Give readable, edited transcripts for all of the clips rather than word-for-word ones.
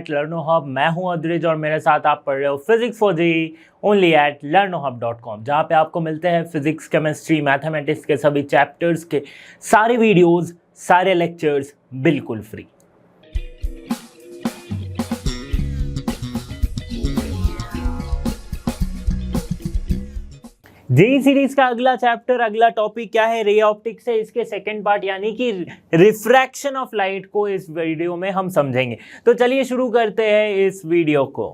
Eight लर्नो hub. मैं हूं अद्रिज और मेरे साथ आप पढ़ रहे हो physics for G only at learnohub.com, जहां पे आपको मिलते हैं फिजिक्स, केमिस्ट्री, मैथमेटिक्स के सभी चैप्टर्स के सारे वीडियोस, सारे लेक्चर्स बिल्कुल फ्री। जेई सीरीज का अगला चैप्टर, अगला टॉपिक क्या है? रे ऑप्टिक्स है। इसके सेकंड पार्ट यानी कि रिफ्रैक्शन ऑफ लाइट को इस वीडियो में हम समझेंगे। तो चलिए शुरू करते हैं इस वीडियो को।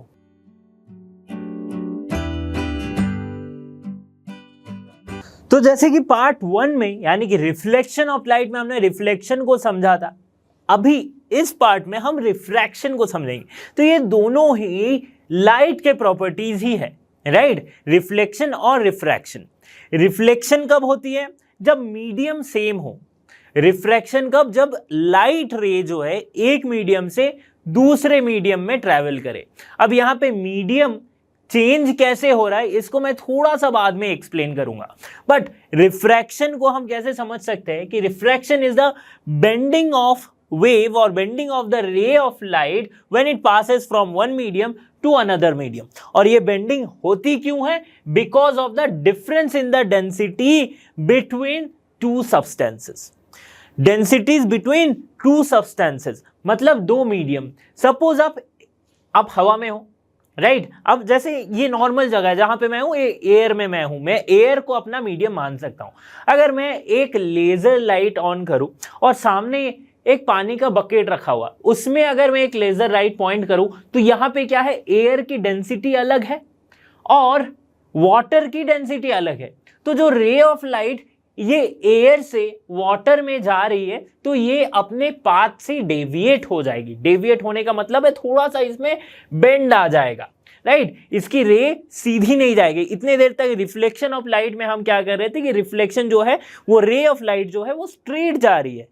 तो जैसे कि पार्ट 1 में यानी कि रिफ्लेक्शन ऑफ लाइट में हमने रिफ्लेक्शन को समझा था, अभी इस पार्ट में हम रिफ्रैक्शन को समझेंगे। तो ये दोनों ही लाइट के प्रॉपर्टीज ही है, राइट? रिफ्लेक्शन और रिफ्रैक्शन। रिफ्लेक्शन कब होती है? जब मीडियम सेम हो। रिफ्रैक्शन कब? जब लाइट रे जो है एक मीडियम से दूसरे मीडियम में ट्रैवल करे। अब यहां पे मीडियम चेंज कैसे हो रहा है इसको मैं थोड़ा सा बाद में एक्सप्लेन करूंगा, बट रिफ्रैक्शन को हम कैसे समझ सकते हैं कि refraction is the bending of wave or bending of the ray of light when it passes from one medium to another medium। और ये bending होती क्यों है? Because of the difference in the density between two substances। densities between two substances मतलब दो medium. Suppose आप हवा में हो, राइट? अब जैसे ये नॉर्मल जगह है जहां पे मैं हूं, एयर में मैं हूं, मैं एयर को अपना मीडियम मान सकता हूं। अगर मैं एक लेजर लाइट ऑन करूं और सामने एक पानी का बकेट रखा हुआ, उसमें अगर मैं एक लेजर लाइट पॉइंट करूं तो यहां पे क्या है? एयर की डेंसिटी अलग है और वाटर की डेंसिटी अलग है। तो जो रे ऑफ लाइट ये एयर से वाटर में जा रही है तो ये अपने पाथ से डेविएट हो जाएगी। डेविएट होने का मतलब है थोड़ा सा इसमें बेंड आ जाएगा, राइट? इसकी रे सीधी नहीं जाएगी। इतने देर तक रिफ्लेक्शन ऑफ लाइट में हम क्या कर रहे थे कि रिफ्लेक्शन जो है वो रे ऑफ लाइट जो है वो स्ट्रेट जा रही है,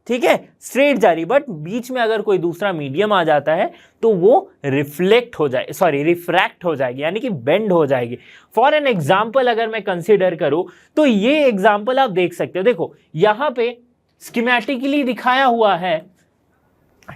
ठीक है, स्ट्रेट जा रही। बट बीच में अगर कोई दूसरा मीडियम आ जाता है तो वो रिफ्लेक्ट हो जाए, सॉरी रिफ्रैक्ट हो जाएगी, यानी कि बेंड हो जाएगी। फॉर एन एग्जाम्पल अगर मैं कंसिडर करूं तो ये एग्जाम्पल आप देख सकते हो। देखो यहां पे स्कीमेटिकली दिखाया हुआ है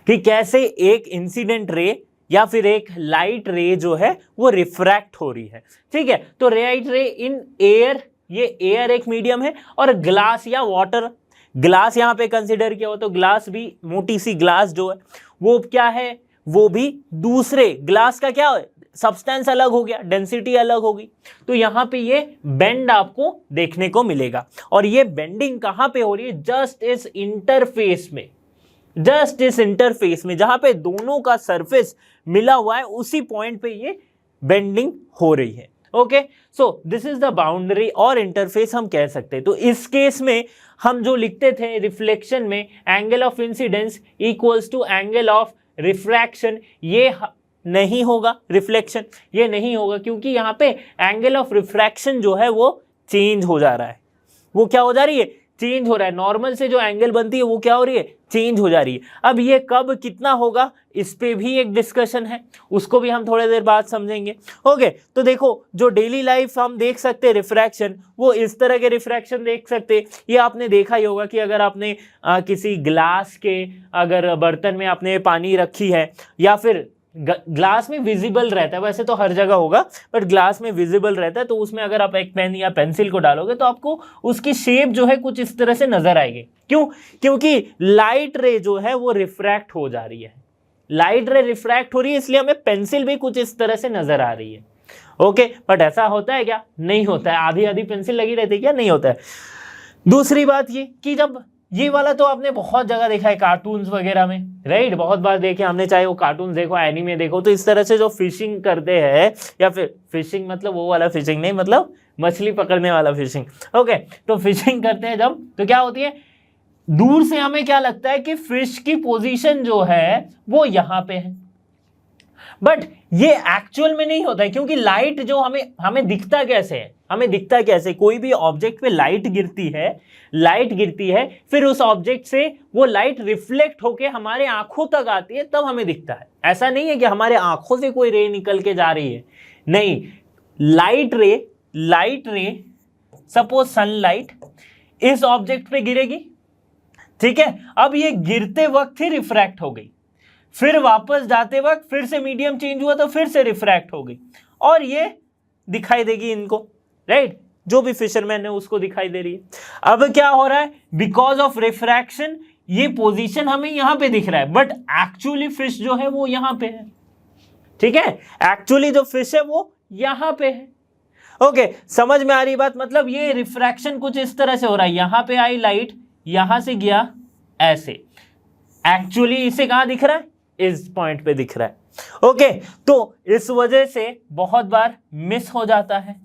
कि कैसे एक इंसिडेंट रे या फिर एक लाइट रे जो है वो रिफ्रैक्ट हो रही है, ठीक है? तो लाइट रे इन एयर, ये एयर एक मीडियम है, और ग्लास या वाटर, ग्लास यहां पे कंसिडर किया हो तो ग्लास भी, मोटी सी ग्लास जो है वो क्या है? वो भी दूसरे ग्लास का क्या है? सब्सटेंस अलग हो गया, डेंसिटी अलग होगी। तो यहां पे ये बेंड आपको देखने को मिलेगा। और ये बेंडिंग कहां पे हो रही है? जस्ट इस इंटरफेस में, जस्ट इस इंटरफेस में जहां पे दोनों का सरफेस मिला हुआ है, उसी पॉइंट पे ये बेंडिंग हो रही है। Okay, so this is the boundary और इंटरफेस हम कह सकते हैं। तो इस केस में हम जो लिखते थे रिफ्लेक्शन में, angle of incidence equals to angle of refraction, ये नहीं होगा। रिफ्लेक्शन ये नहीं होगा क्योंकि यहाँ पे एंगल ऑफ रिफ्रैक्शन जो है वो चेंज हो जा रहा है। वो क्या हो जा रही है? चेंज हो रहा है। नॉर्मल से जो एंगल बनती है वो क्या हो रही है? चेंज हो जा रही है। अब ये कब कितना होगा इस पे भी एक डिस्कशन है, उसको भी हम थोड़ी देर बाद समझेंगे। ओके, तो देखो जो डेली लाइफ हम देख सकते हैं रिफ्रैक्शन, वो इस तरह के रिफ्रैक्शन देख सकते हैं। ये आपने देखा ही होगा कि अगर आपने किसी ग्लास के अगर बर्तन में आपने पानी रखी है, या फिर ग्लास में विजिबल रहता है, वैसे तो हर जगह होगा बट ग्लास में विजिबल रहता है, तो उसमें अगर आप एक पेन या पेंसिल को डालोगे तो आपको उसकी शेप जो है कुछ इस तरह से नजर आएगी। क्यों? क्योंकि लाइट रे जो है वो रिफ्रैक्ट हो जा रही है। लाइट रे रिफ्रैक्ट हो रही है, इसलिए हमें पेंसिल भी कुछ इस तरह से नजर आ रही है। ओके, बट ऐसा होता है क्या? नहीं होता है। आधी आधी पेंसिल लगी रहती है क्या? नहीं होता है। दूसरी बात ये कि जब ये वाला तो आपने बहुत जगह देखा है कार्टून्स वगैरह में, राइट? बहुत बार देखे हमने, चाहे वो कार्टून देखो, एनीमे देखो, तो इस तरह से जो फिशिंग करते हैं, या फिर फिशिंग मतलब वो वाला फिशिंग नहीं, मतलब मछली पकड़ने वाला फिशिंग। ओके, तो फिशिंग करते हैं जब, तो क्या होती है? दूर से हमें क्या लगता है कि फिश की पोजीशन जो है वो यहां पे है, बट ये एक्चुअल में नहीं होता है क्योंकि लाइट जो हमें दिखता कैसे है? हमें दिखता कैसे? कोई भी ऑब्जेक्ट पे लाइट गिरती है, फिर उस ऑब्जेक्ट से वो लाइट रिफ्लेक्ट होके हमारे आंखों तक आती है, तब हमें दिखता है। ऐसा नहीं है कि हमारे आंखों से कोई रे निकल के जा रही है, नहीं। लाइट रे सपोज सनलाइट इस ऑब्जेक्ट पे गिरेगी, ठीक है? अब ये गिरते वक्त ही रिफ्रैक्ट हो गई, फिर वापस जाते वक्त फिर से मीडियम चेंज हुआ तो फिर से रिफ्रैक्ट हो गई और ये दिखाई देगी इनको, राइट, जो भी फिशरमैन है उसको दिखाई दे रही है। अब क्या हो रहा है, बिकॉज ऑफ रिफ्रैक्शन ये पोजीशन हमें यहां पे दिख रहा है, बट एक्चुअली फिश जो है वो यहां पे है, ठीक है, एक्चुअली जो फिश है वो यहां पे है। ओके, समझ में आ रही बात, मतलब ये रिफ्रैक्शन कुछ इस तरह से हो रहा है, यहां पे आई लाइट, यहां से गया ऐसे, एक्चुअली इसे कहां दिख रहा है, इस पॉइंट पे दिख रहा है। ओके, तो इस वजह से बहुत बार मिस हो जाता है,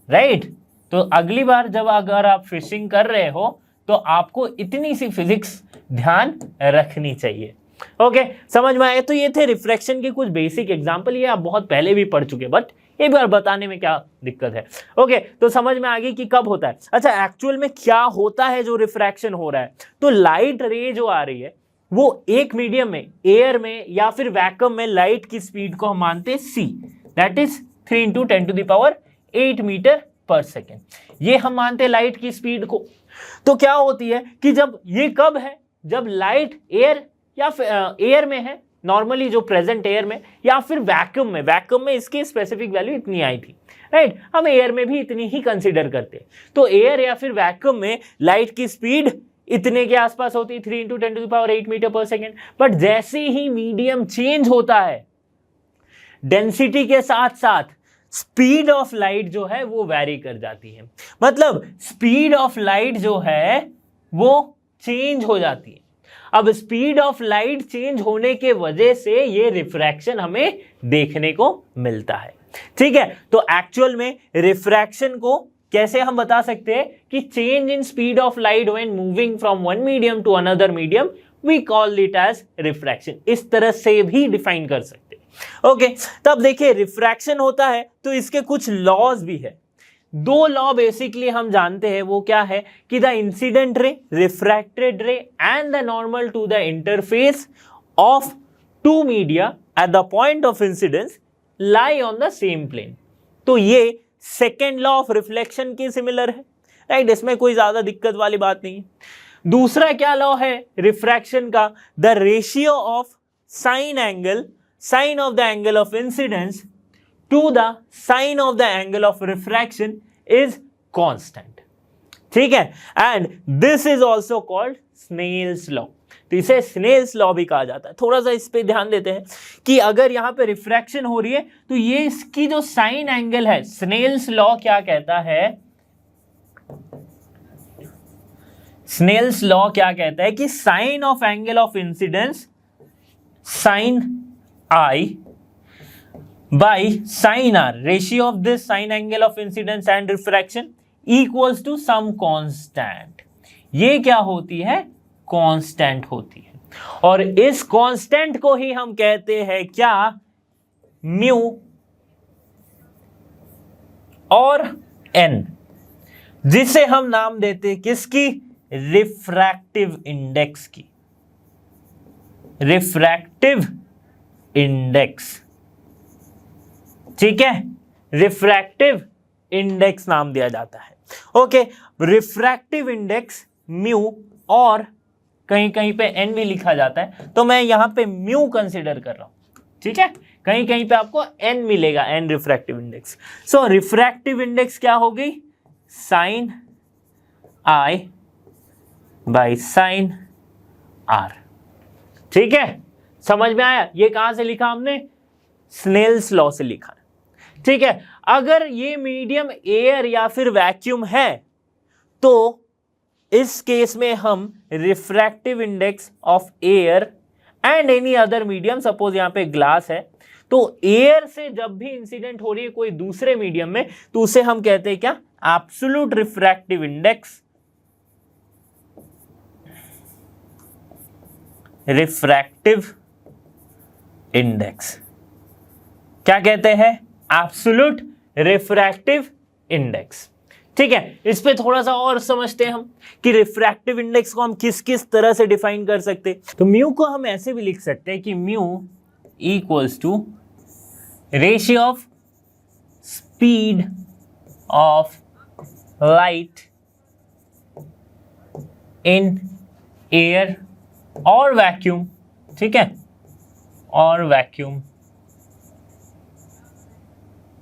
राइट। तो अगली बार जब अगर आप फिशिंग कर रहे हो तो आपको इतनी सी फिजिक्स ध्यान रखनी चाहिए। ओके, समझ में आए। तो ये थे रिफ्रैक्शन के कुछ बेसिक एग्जांपल, ये आप बहुत पहले भी पढ़ चुके, बट एक बार बताने में क्या दिक्कत है। ओके, तो समझ में आ गई कि कब होता है। अच्छा, एक्चुअल में क्या होता है जो रिफ्रैक्शन हो रहा है, तो लाइट रे जो आ रही है वो एक मीडियम में, एयर में या फिर वैक्यूम में लाइट की स्पीड को हम मानते हैं c, दैट इज 3 × 10⁸ मीटर पर सेकेंड, ये हम मानते हैं लाइट की स्पीड को। तो क्या होती है कि जब ये कब है, जब लाइट एयर या फिर एयर में है, नॉर्मली जो प्रेजेंट एयर में, या फिर वैक्यूम में, वैक्यूम में इसकी स्पेसिफिक वैल्यू इतनी आई थी, राइट, हम एयर में भी इतनी ही कंसीडर करते हैं। तो एयर या फिर वैक्यूम में लाइट की स्पीड इतने के आसपास होती है, 3 × 10⁸ मीटर पर सेकेंड। बट जैसे ही मीडियम चेंज होता है, डेंसिटी के साथ साथ स्पीड ऑफ लाइट जो है वो वैरी कर जाती है, मतलब स्पीड ऑफ लाइट जो है वो चेंज हो जाती है। अब स्पीड ऑफ लाइट चेंज होने के वजह से ये रिफ्रैक्शन हमें देखने को मिलता है, ठीक है। तो एक्चुअल में रिफ्रैक्शन को कैसे हम बता सकते हैं कि change in speed of light when moving from one medium to another medium, we call it as refraction, इस तरह से भी डिफाइन कर सकते हैं। ओके, तब देखिए रिफ्रैक्शन होता है तो इसके कुछ लॉज भी है। दो लॉ बेसिकली हम जानते हैं, वो क्या है कि the incident ray, refracted ray and the normal to the interface of two media at the point of incidence lie on the same plane. तो ये सेकेंड लॉ ऑफ रिफ्लेक्शन के सिमिलर है, राइट, इसमें कोई ज्यादा दिक्कत वाली बात नहीं है। दूसरा क्या लॉ है रिफ्रैक्शन का, the ratio of sine angle, sine of the angle of incidence to the sine of the angle of refraction is constant, ठीक है, and this is also called Snell's law. तो इसे स्नेल्स लॉ भी कहा जाता है। थोड़ा सा इस पे ध्यान देते हैं कि अगर यहां पे रिफ्रैक्शन हो रही है तो ये इसकी जो साइन एंगल है, स्नेल्स लॉ क्या कहता है, स्नेल्स लॉ क्या कहता है कि sine of angle of incidence sine I by sin r, ratio of this sin angle of incidence and refraction equals to some constant। ये क्या होती है, कांस्टेंट होती है, और इस कांस्टेंट को ही हम कहते हैं क्या, म्यू और n, जिसे हम नाम देते हैं किसकी, रिफ्रैक्टिव इंडेक्स की, रिफ्रैक्टिव इंडेक्स, ठीक है, रिफ्रैक्टिव इंडेक्स नाम दिया जाता है। ओके, रिफ्रैक्टिव इंडेक्स म्यू, और कहीं कहीं पे एन भी लिखा जाता है, तो मैं यहां पे म्यू कंसीडर कर रहा हूं, ठीक है, कहीं कहीं पे आपको एन मिलेगा, N refractive index. So refractive index क्या हो गई, sine I by sine R, ठीक है, समझ में आया। ये कहां से लिखा हमने, स्नेल्स लॉ से लिखा, ठीक है। अगर ये मीडियम एयर या फिर वैक्यूम है तो इस केस में हम refractive index of air and any other medium, suppose यहां पे ग्लास है, तो एयर से जब भी इंसिडेंट हो रही है कोई दूसरे मीडियम में, तो उसे हम कहते हैं क्या, absolute refractive index, refractive index क्या कहते हैं, एब्सोल्यूट रिफ्रैक्टिव इंडेक्स, ठीक है। इस पे थोड़ा सा और समझते हैं हम कि रिफ्रैक्टिव इंडेक्स को हम किस किस तरह से डिफाइन कर सकते हैं। तो म्यू को हम ऐसे भी लिख सकते हैं कि mu equals to ratio of speed of light in air और वैक्यूम, ठीक है, और वैक्यूम,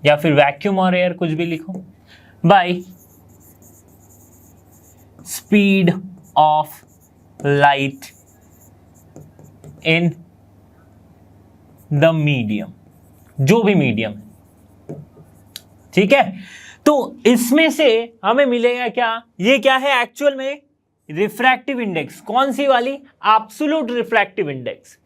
या फिर वैक्यूम और एयर, कुछ भी लिखो, bye speed of light in the medium, जो भी मीडियम है, ठीक है। तो इसमें से हमें मिलेगा क्या, ये क्या है एक्चुअल में, रिफ्रैक्टिव इंडेक्स। कौन सी वाली, absolute refractive index.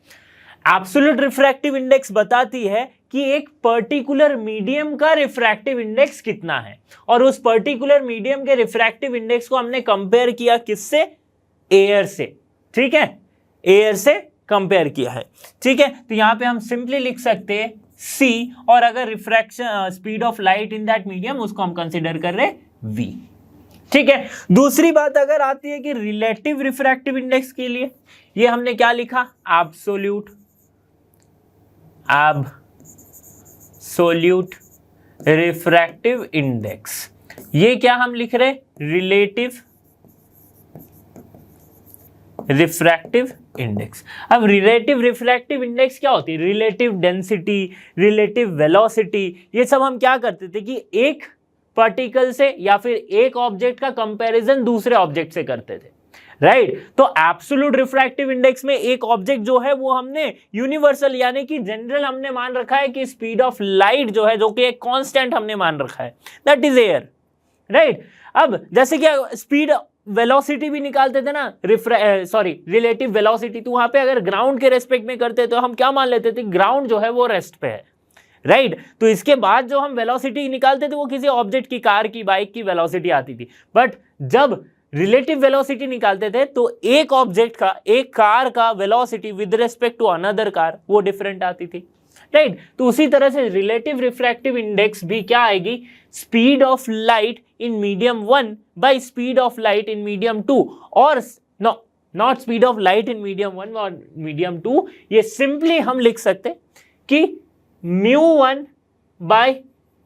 Absolute refractive index बताती है कि एक पर्टिकुलर मीडियम का रिफ्रैक्टिव इंडेक्स कितना है, और उस पर्टिकुलर मीडियम के रिफ्रैक्टिव इंडेक्स को हमने कंपेयर किया किससे, एयर से, ठीक है, एयर से कंपेयर किया है, ठीक है। तो यहां पे हम सिंपली लिख सकते हैं C, और अगर refraction speed of light in that medium, उसको हम कंसीडर कर रहे V, ठीक है। दूसरी बात अगर आती है कि रिलेटिव रिफ्रैक्टिव इंडेक्स के लिए, ये हमने क्या लिखा, एब्सोल्यूट रिफ्रैक्टिव इंडेक्स। ये क्या हम लिख रहे, रिलेटिव रिफ्रैक्टिव इंडेक्स। अब रिलेटिव रिफ्रैक्टिव इंडेक्स क्या होती है, रिलेटिव डेंसिटी, रिलेटिव वेलोसिटी, ये सब हम क्या करते थे कि एक पार्टिकल से या फिर एक ऑब्जेक्ट का कंपैरिजन दूसरे ऑब्जेक्ट से करते थे, राइट। तो एब्सोल्यूट रिफ्रैक्टिव इंडेक्स में एक ऑब्जेक्ट जो है वो हमने यूनिवर्सल यानी कि जनरल हमने मान रखा है कि स्पीड ऑफ लाइट जो है, जो कि एक कांस्टेंट हमने मान रखा है, दैट इज एयर, राइट। अब जैसे कि स्पीड वेलोसिटी भी निकालते थे ना, रिलेटिव वेलोसिटी, तो वहां पे अगर ग्राउंड के रेस्पेक्ट में करते तो हम क्या मान लेते थे, ग्राउंड जो है वो रेस्ट पे है, राइट। तो इसके बाद जो हम वेलोसिटी निकालते थे वो किसी ऑब्जेक्ट की, कार की, बाइक की वेलोसिटी आती थी। बट जब रिलेटिव वेलोसिटी निकालते थे तो एक ऑब्जेक्ट का, एक कार का velocity with respect to another car वो डिफरेंट आती थी, राइट। तो उसी तरह से रिलेटिव रिफ्रैक्टिव इंडेक्स भी क्या आएगी, speed of light in medium 1 bye speed of light in medium 2, और not speed of light in medium 1 और मीडियम 2, ये सिंपली हम लिख सकते कि μ1 बाय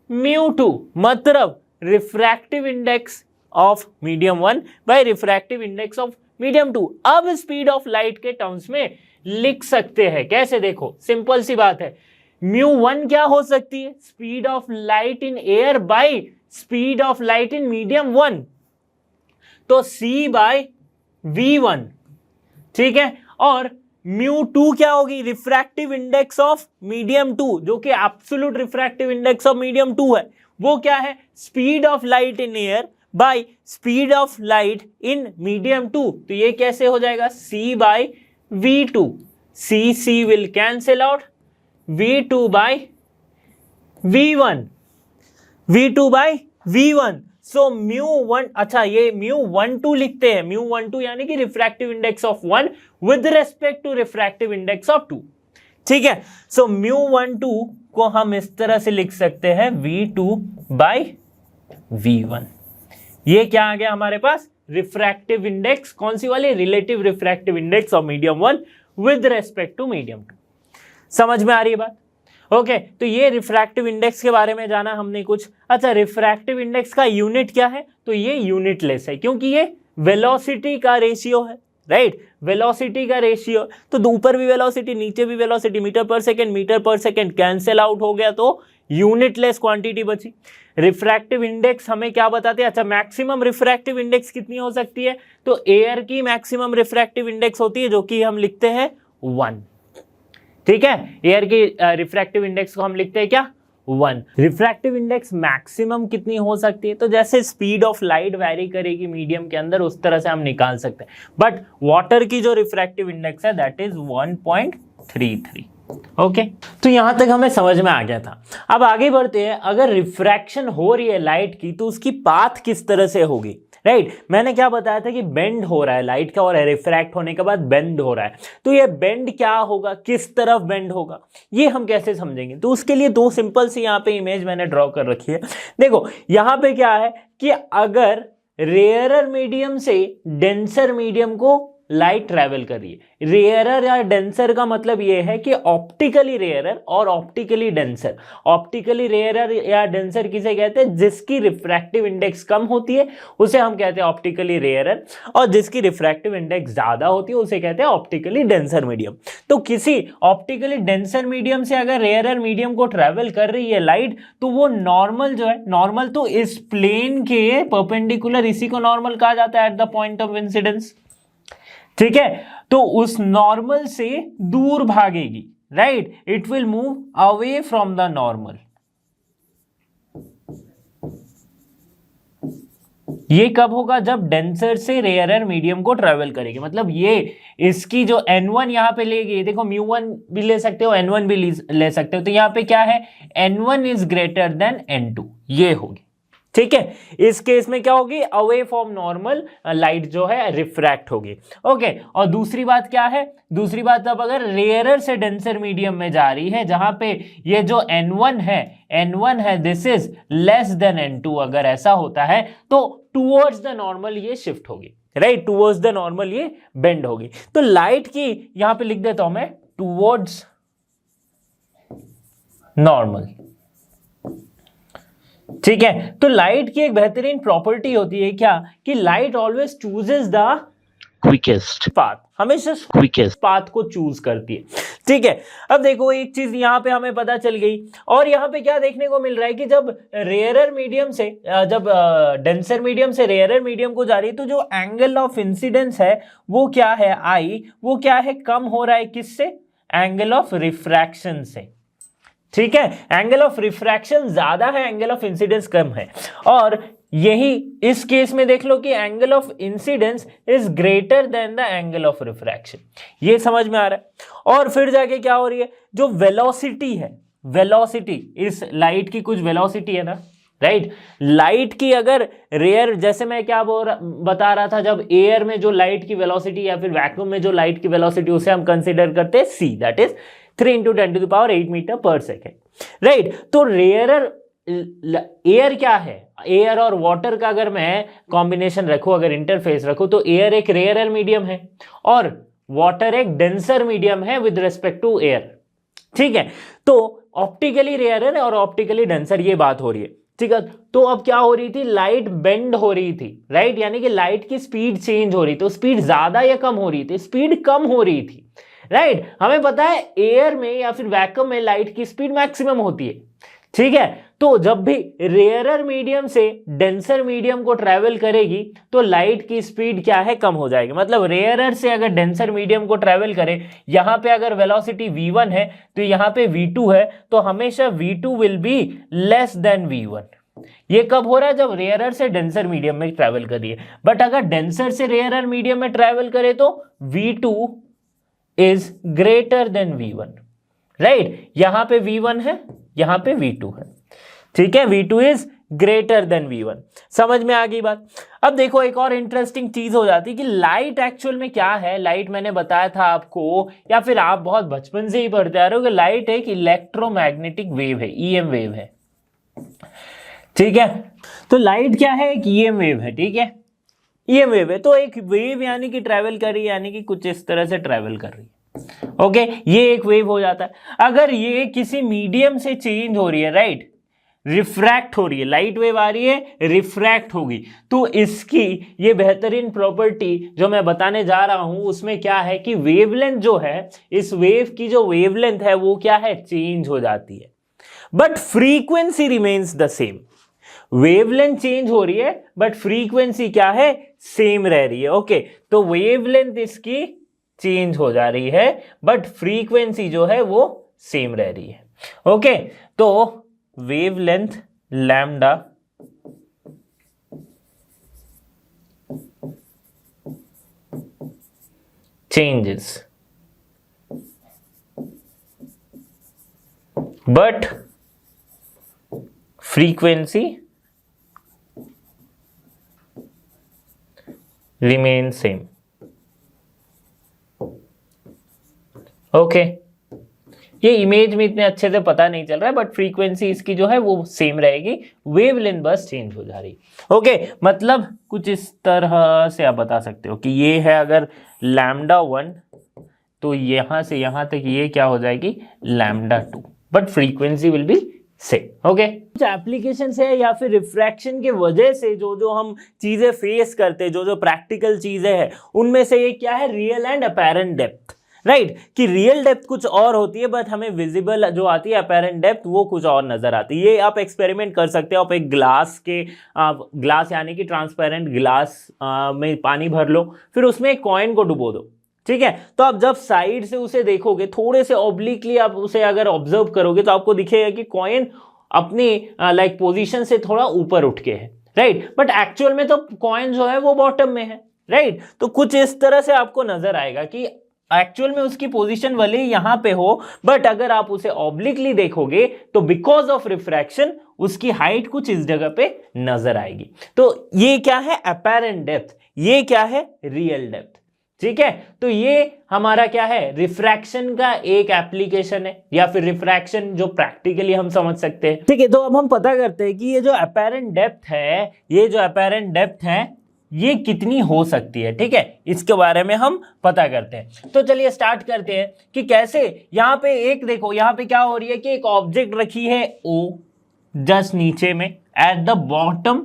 μ2, मतलब refractive index of medium 1 by refractive index of medium 2। अब स्पीड ऑफ लाइट के टर्म्स में लिख सकते हैं, कैसे, देखो सिंपल सी बात है, μ1 क्या हो सकती है, speed of light in air by speed of light in medium 1, तो C बाय V1, ठीक है। और μ2 क्या होगी, रिफ्रैक्टिव इंडेक्स ऑफ मीडियम 2, जो कि absolute refractive index of medium 2 है, वो क्या है, speed of light in air by speed of light in medium 2, तो ये कैसे हो जाएगा, C by V2, C will cancel out, V2 by V1, V2 by V1, so μ1, अच्छा ये μ12 लिखते हैं, μ12 यानी कि refractive index of 1 with respect to refractive index of 2, ठीक है। सो μ12 को हम इस तरह से लिख सकते हैं, V2 बाय V1। ये क्या आ गया हमारे पास, रिफ्रैक्टिव इंडेक्स, कौन सी वाली, relative refractive index of medium 1 with respect to medium 2। समझ में आ रही है बात, ओके। तो ये रिफ्रैक्टिव इंडेक्स के बारे में जाना हमने कुछ। अच्छा, रिफ्रैक्टिव इंडेक्स का यूनिट क्या है, तो ये यूनिटलेस है, क्योंकि ये वेलोसिटी का रेशियो है, राइट, वेलोसिटी का रेशियो, तो ऊपर भी वेलोसिटी नीचे भी वेलोसिटी, मीटर पर सेकेंड कैंसिल आउट हो गया, तो यूनिटलेस क्वांटिटी बची। रिफ्रैक्टिव इंडेक्स हमें क्या बताते हैं, अच्छा मैक्सिमम रिफ्रैक्टिव इंडेक्स कितनी हो सकती है, तो एयर की मैक्सिमम रिफ्रैक्टिव इंडेक्स होती है जो कि हम लिखते हैं 1, ठीक है। एयर की रिफ्रैक्टिव इंडेक्स को हम लिखते हैं क्या, 1। रिफ्रैक्टिव इंडेक्स मैक्सिमम कितनी हो सकती है, तो जैसे स्पीड ऑफ लाइट वैरी करेगी मीडियम के अंदर, उस तरह से हम निकाल सकते हैं। बट वाटर की जो रिफ्रैक्टिव इंडेक्स है दैट इज 1.33, ओके। तो यहां तक हमें समझ में आ गया था। अब आगे बढ़ते हैं, अगर रिफ्रैक्शन हो रही है लाइट की तो उसकी पाथ किस तरह से होगी, राइट। मैंने क्या बताया था कि बेंड हो रहा है लाइट का, और रिफ्रैक्ट होने के बाद बेंड हो रहा है, तो ये बेंड क्या होगा, किस तरफ बेंड होगा, ये हम कैसे समझेंगे। तो उसके लिए दो सिंपल सी यहाँ पे इमेज मैंने ड्रॉ कर रखी है। देखो यहाँ पे क्या है कि अगर रेयरर मीडियम से डेंसर मीडियम को लाइट ट्रैवल कर रही है। रेयरर या डेंसर का मतलब ये है कि ऑप्टिकली रेयरर और ऑप्टिकली डेंसर। ऑप्टिकली रेयरर या डेंसर किसे कहते हैं? जिसकी रिफ्रैक्टिव इंडेक्स कम होती है उसे हम कहते हैं ऑप्टिकली रेयरर, और जिसकी रिफ्रैक्टिव इंडेक्स ज्यादा होती है उसे कहते हैं ऑप्टिकली डेंसर मीडियम। तो किसी ऑप्टिकली डेंसर मीडियम से अगर रेयरर मीडियम को ट्रैवल कर रही है लाइट, तो वो नॉर्मल जो है, नॉर्मल तो इस प्लेन के परपेंडिकुलर, इसी को नॉर्मल कहा जाता है at the point of incidence. ठीक है, तो उस नॉर्मल से दूर भागेगी, right, it will move away from the normal. ये कब होगा? जब डेंसर से रेयरर मीडियम को ट्रेवल करेगी। मतलब ये इसकी जो n1 यहां पे लेगी, देखो μ1 भी ले सकते हो, n1 भी ले सकते हो, तो यहां पे क्या है? n1 is greater then n2, ये होगी। ठीक है, इस केस में क्या होगी? अवे फ्रॉम नॉर्मल लाइट जो है रिफ्रैक्ट होगी। ओके, और दूसरी बात क्या है? दूसरी बात, अब अगर रेयरर से डेंसर मीडियम में जा रही है, जहां पे ये जो n1 है this is less than n2, अगर ऐसा होता है तो टूवर्ड्स द नॉर्मल ये शिफ्ट होगी, राइट, टूवर्ड्स द नॉर्मल ये बेंड होगी। तो लाइट की यहां पे लिख देता हूं मैं टूवर्ड्स नॉर्मल। ठीक है, तो लाइट की एक बेहतरीन प्रॉपर्टी होती है क्या? कि light always chooses the quickest path, हमेशा क्विकेस्ट पाथ को चूज करती है। ठीक है, अब देखो एक चीज यहां पे हमें पता चल गई, और यहां पे क्या देखने को मिल रहा है कि जब रेयरर मीडियम से, जब डेंसर मीडियम से रेयरर मीडियम को जा रही है, तो जो एंगल ऑफ इंसिडेंस है वो क्या है? आई, वो क्या है? कम हो रहा है। किससे? एंगल ऑफ रिफ्रैक्शन से। ठीक है, एंगल ऑफ रिफ्रैक्शन ज्यादा है, एंगल ऑफ इंसिडेंस कम है, और यही इस केस में देख लो कि angle of incidence is greater then the angle of refraction. ये समझ में आ रहा है। और फिर जाके क्या हो रही है? जो वेलोसिटी है, वेलोसिटी, इस लाइट की कुछ वेलोसिटी है ना, राइट, लाइट की अगर रेयर, जैसे मैं क्या बता रहा था, जब एयर में जो लाइट की वेलोसिटी या फिर वैक्यूम में जो लाइट की वेलोसिटी, उसे हम कंसिडर करते हैं c, दैट इज 3 × 10⁸ मीटर पर सेकेंड, राइट। तो रेयरर एयर क्या है? एयर और वाटर का अगर मैं कॉम्बिनेशन रखूं, अगर इंटरफेस रखूं, तो एयर एक रेयरर मीडियम है और वाटर एक डेंसर मीडियम है विद रिस्पेक्ट टू एयर। ठीक है, तो ऑप्टिकली रेयरर और ऑप्टिकली डेंसर, ये बात हो रही है। ठीक है, तो अब क्या हो रही थी? लाइट बेंड हो रही थी, राइट, यानी कि लाइट की स्पीड चेंज हो रही थी। तो स्पीड ज्यादा या कम हो रही थी? स्पीड कम हो रही थी, राइट। हमें पता है एयर में या फिर वैक्यूम में लाइट की स्पीड मैक्सिमम होती है। ठीक है, तो जब भी रेयरर मीडियम से डेंसर मीडियम को ट्रैवल करेगी तो लाइट की स्पीड क्या है? कम हो जाएगी। मतलब रेयरर से अगर डेंसर मीडियम को ट्रैवल करे, यहां पे अगर वेलोसिटी v1 है तो यहां पे v2 है, तो हमेशा v2 will be less than v1। ये कब हो रहा है? जब रेयरर से डेंसर मीडियम में ट्रैवल करिए। बट अगर डेंसर से रेयरर मीडियम में ट्रैवल करे तो v2 is greater then v1, right. यहां पे v1 है, यहां पे v2 है। ठीक है, v2 is greater then v1। समझ में आ गई बात। अब देखो एक और इंटरेस्टिंग चीज हो जाती है कि लाइट एक्चुअल में क्या है। लाइट मैंने बताया था आपको, या फिर आप बहुत बचपन से ही पढ़ते आ रहे हो कि लाइट एक इलेक्ट्रोमैग्नेटिक वेव है, ईएम वेव है। ठीक है, तो लाइट क्या है? एक ईएम वेव है। ठीक है, ईएम वेव है, तो एक वेव यानी कि ट्रैवल कर रही है, यानी कि कुछ इस तरह से ट्रैवल कर रही है। ओके, ये एक वेव हो जाता है। अगर ये किसी मीडियम से चेंज हो रही है, राइट, रिफ्रैक्ट हो रही है, लाइट वेव आ रही है, रिफ्रैक्ट होगी, तो इसकी ये बेहतरीन प्रॉपर्टी जो मैं बताने जा रहा हूं उसमें क्या है कि वेवलेंथ जो है, इस वेव की जो वेवलेंथ है वो क्या है? चेंज हो जाती है, but frequency remains the same. Wavelength change हो रही है बट फ्रीक्वेंसी क्या है? सेम रह रही है। ओके, तो वेवलेंथ इसकी चेंज हो जा रही है बट फ्रीक्वेंसी जो है वो सेम रह रही है। ओके, तो wavelength lambda changes but frequency remain same। Okay, ये इमेज में इतने अच्छे से पता नहीं चल रहा है, बट फ्रीक्वेंसी इसकी जो है वो सेम रहेगी, वेवलेंथ बस चेंज हो जा रही। ओके, मतलब कुछ इस तरह से आप बता सकते हो कि ये है अगर λ1, तो यहां से यहां तक ये क्या हो जाएगी λ2, but frequency will be same. Okay, कुछ एप्लीकेशन है या फिर रिफ्रैक्शन के वजह से जो जो हम चीजें फेस करते हैं, जो जो प्रैक्टिकल चीजें हैं, उनमें से ये क्या है, real and apparent depth. Right, कि रियल डेप्थ कुछ और होती है, बट हमें विजिबल जो आती है अपेरेंट डेप्थ वो कुछ और नजर आती है। ये आप एक्सपेरिमेंट कर सकते हो। आप एक ग्लास यानी कि ट्रांसपेरेंट ग्लास में पानी भर लो, फिर उसमें एक कॉइन को डुबो दो, ठीक है। तो आप जब साइड से उसे देखोगे, थोड़े से ऑब्लिकली आप उसे अगर ऑब्जर्व करोगे, तो आपको दिखेगा कि कॉइन अपनी पोजीशन से थोड़ा ऊपर उठ के है, राइट, बट एक्चुअल में तो कॉइन जो है वो बॉटम में है, राइट। तो कुछ इस तरह से आपको नजर आएगा कि एक्चुअल में उसकी पोजीशन भले ही यहां पे हो, बट अगर आप उसे ऑब्लिकली देखोगे तो बिकॉज ऑफ रिफ्रैक्शन उसकी हाइट कुछ इस जगह पे नजर आएगी। तो ये क्या है, अपेरेंट डेप्थ, ये क्या है, रियल डेप्थ, ठीक है। तो ये हमारा क्या है, रिफ्रैक्शन का एक एप्लीकेशन है, या फिर रिफ्रैक्शन जो प्रैक्टिकली हम समझ सकते हैं, ठीक है। तो अब हम पता करते हैं कि ये जो अपेरेंट डेप्थ है, ये जो अपेरेंट डेप्थ है ये कितनी हो सकती है, ठीक है। इसके बारे में हम पता करते हैं। तो चलिए स्टार्ट करते हैं कि कैसे। यहां पे एक देखो, यहां पे क्या हो रही है कि एक ऑब्जेक्ट रखी है O जस्ट नीचे में एट द बॉटम,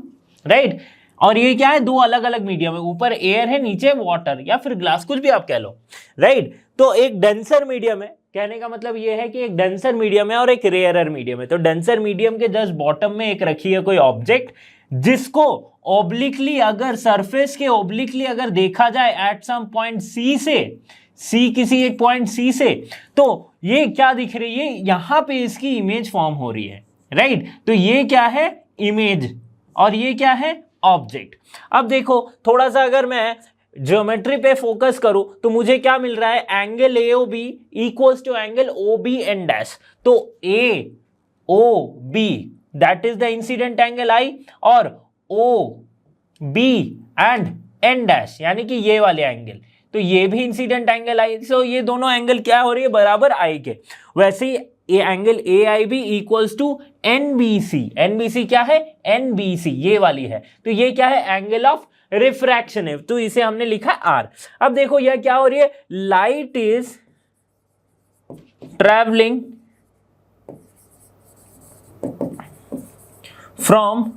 राइट। और ये क्या है, दो अलग अलग मीडियम है, ऊपर एयर है, नीचे वाटर या फिर ग्लास, कुछ भी आप कह लो, राइट। तो एक डेंसर मीडियम है, कहने का मतलब ये है कि एक डेंसर मीडियम है और एक रेयरर मीडियम है। तो डेंसर मीडियम के जस्ट बॉटम में एक रखी है कोई ऑब्जेक्ट, जिसको ओब्लिकली अगर सरफेस के ओब्लिकली अगर देखा जाए एट सम पॉइंट सी से, सी किसी एक पॉइंट सी से, तो ये क्या दिख रही है, यहां पे इसकी इमेज फॉर्म हो रही है, राइट। तो ये क्या है, इमेज, और ये क्या है, ऑब्जेक्ट। अब देखो थोड़ा सा अगर मैं ज्योमेट्री पे फोकस करूं तो मुझे क्या मिल रहा है, angle AOB equals to angle OB and dash. तो AOB that is the incident angle I, और OB एंड N डैश यानी कि ये वाले एंगल, तो ये भी इंसिडेंट एंगल I। सो ये दोनों एंगल क्या हो रही है, बराबर I के। वैसे ही angle AIB equals to NBC, NBC क्या है, NBC ये वाली है, तो ये क्या है, एंगल ऑफ रिफ्रैक्शन है, तो इसे हमने लिखा R। अब देखो यह क्या हो रही है, light is travelling from